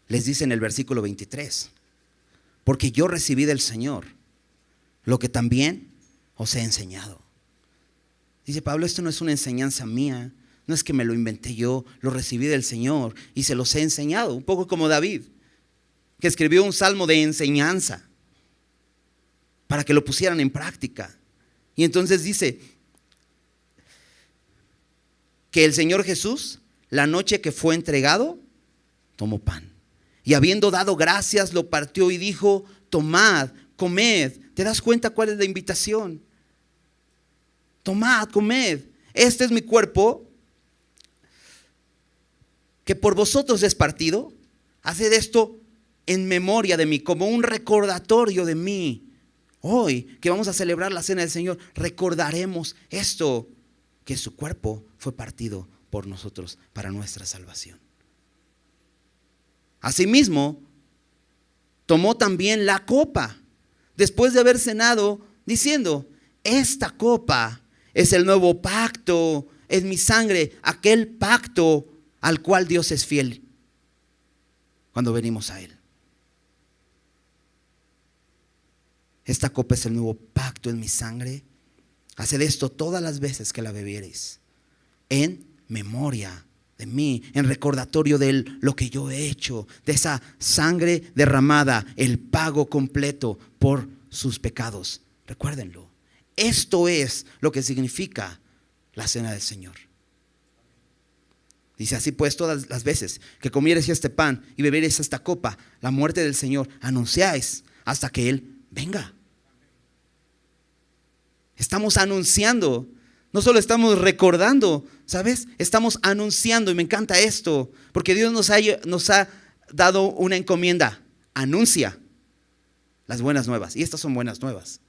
Les dice en el versículo 23: porque yo recibí del Señor lo que también os he enseñado. Dice Pablo: esto no es una enseñanza mía, no es que me lo inventé yo, lo recibí del Señor y se los he enseñado. Un poco como David, que escribió un salmo de enseñanza para que lo pusieran en práctica. Y entonces dice que el Señor Jesús, la noche que fue entregado, tomó pan. Y habiendo dado gracias, lo partió y dijo: tomad, comed. ¿Te das cuenta cuál es la invitación? Tomad, comed. Este es mi cuerpo que por vosotros es partido, haced esto en memoria de mí, como un recordatorio de mí. Hoy que vamos a celebrar la cena del Señor, recordaremos esto, que su cuerpo fue partido por nosotros para nuestra salvación. Asimismo, tomó también la copa, después de haber cenado, diciendo: esta copa es el nuevo pacto, es mi sangre, aquel pacto al cual Dios es fiel cuando venimos a Él. Esta copa es el nuevo pacto en mi sangre. Haced esto todas las veces que la bebiereis, en memoria de mí, en recordatorio de lo que yo he hecho, de esa sangre derramada, el pago completo por sus pecados. Recuérdenlo. Esto es lo que significa la cena del Señor. Dice: así pues, todas las veces que comiereis este pan y bebiereis esta copa, la muerte del Señor anunciáis hasta que Él venga. Estamos anunciando, no solo estamos recordando, ¿sabes? Estamos anunciando, y me encanta esto, porque Dios nos ha dado una encomienda: anuncia las buenas nuevas, y estas son buenas nuevas.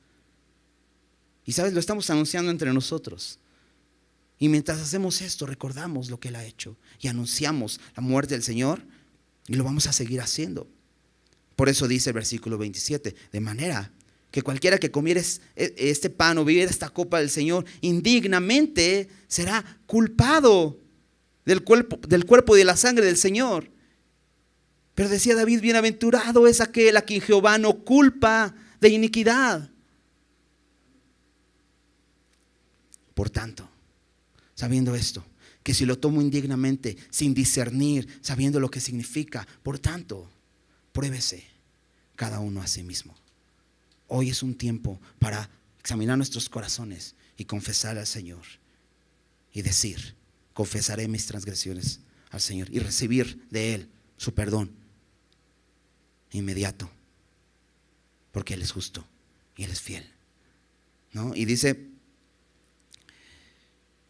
Y ¿sabes? Lo estamos anunciando entre nosotros. Y mientras hacemos esto, recordamos lo que Él ha hecho y anunciamos la muerte del Señor, y lo vamos a seguir haciendo. Por eso dice el versículo 27, de manera que cualquiera que comiere este pan o bebiera esta copa del Señor indignamente será culpado del cuerpo y de la sangre del Señor. Pero decía David: bienaventurado es aquel a quien Jehová no culpa de iniquidad. Por tanto, sabiendo esto, que si lo tomo indignamente, sin discernir, sabiendo lo que significa, por tanto, pruébese cada uno a sí mismo. Hoy es un tiempo para examinar nuestros corazones y confesar al Señor y decir: confesaré mis transgresiones al Señor, y recibir de Él su perdón inmediato, porque Él es justo y Él es fiel, ¿no? Y dice: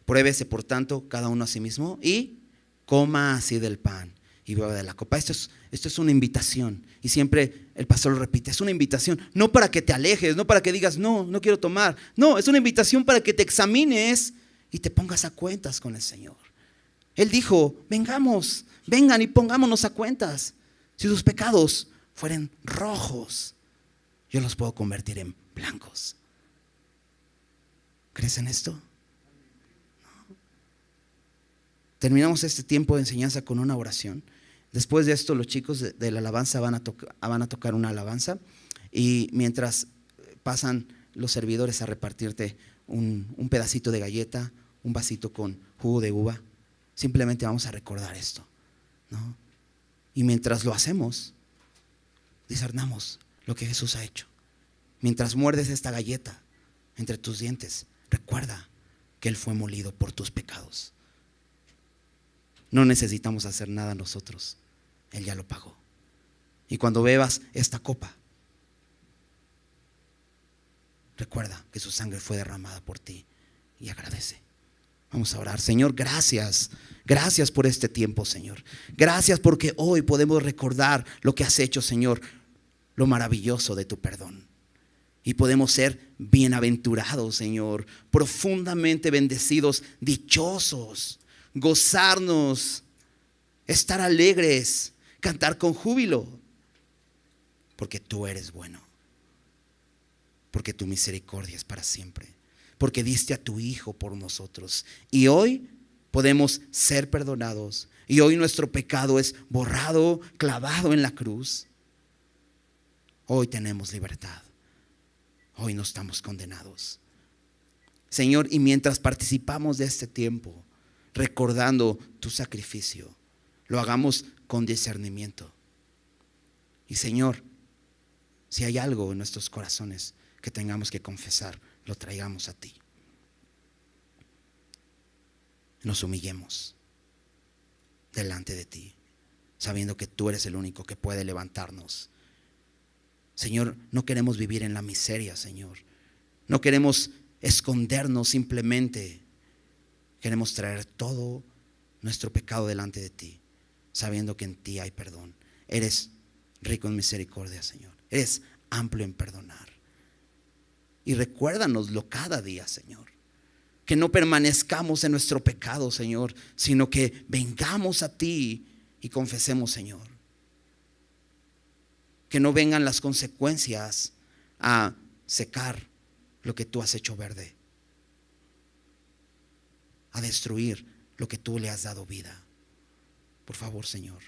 pruébese por tanto cada uno a sí mismo y coma así del pan y beba de la copa. Esto es una invitación, y siempre el pastor lo repite: es una invitación, no para que te alejes, no para que digas no quiero tomar. No, es una invitación para que te examines y te pongas a cuentas con el Señor. Él dijo: vengan y pongámonos a cuentas. Si sus pecados fueren rojos, yo los puedo convertir en blancos. ¿Crees en esto? Terminamos este tiempo de enseñanza con una oración. Después de esto, los chicos de la alabanza van a tocar una alabanza, y mientras pasan los servidores a repartirte un pedacito de galleta, un vasito con jugo de uva, simplemente vamos a recordar esto, ¿no? Y mientras lo hacemos, discernamos lo que Jesús ha hecho. Mientras muerdes esta galleta entre tus dientes, recuerda que Él fue molido por tus pecados. No necesitamos hacer nada nosotros, Él ya lo pagó. Y cuando bebas esta copa, recuerda que su sangre fue derramada por ti y agradece. Vamos a orar. Señor, gracias por este tiempo, Señor. Gracias porque hoy podemos recordar lo que has hecho, Señor, lo maravilloso de tu perdón. Y podemos ser bienaventurados, Señor, profundamente bendecidos, dichosos, gozarnos, estar alegres, cantar con júbilo, porque tú eres bueno, porque tu misericordia es para siempre, porque diste a tu Hijo por nosotros, y hoy podemos ser perdonados, y hoy nuestro pecado es borrado, clavado en la cruz. Hoy tenemos libertad, hoy no estamos condenados, Señor. Y mientras participamos de este tiempo, recordando tu sacrificio, lo hagamos con discernimiento. Y Señor, si hay algo en nuestros corazones que tengamos que confesar, lo traigamos a ti. Nos humillemos delante de ti, sabiendo que tú eres el único que puede levantarnos. Señor, no queremos vivir en la miseria, Señor. No queremos escondernos simplemente. Queremos traer todo nuestro pecado delante de ti, sabiendo que en ti hay perdón. Eres rico en misericordia, Señor. Eres amplio en perdonar. Y recuérdanoslo cada día, Señor. Que no permanezcamos en nuestro pecado, Señor, sino que vengamos a ti y confesemos, Señor. Que no vengan las consecuencias a secar lo que tú has hecho verde, a destruir lo que tú le has dado vida. Por favor, Señor,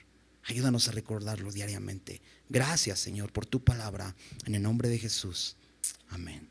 ayúdanos a recordarlo diariamente. Gracias, Señor, por tu palabra. En el nombre de Jesús. Amén.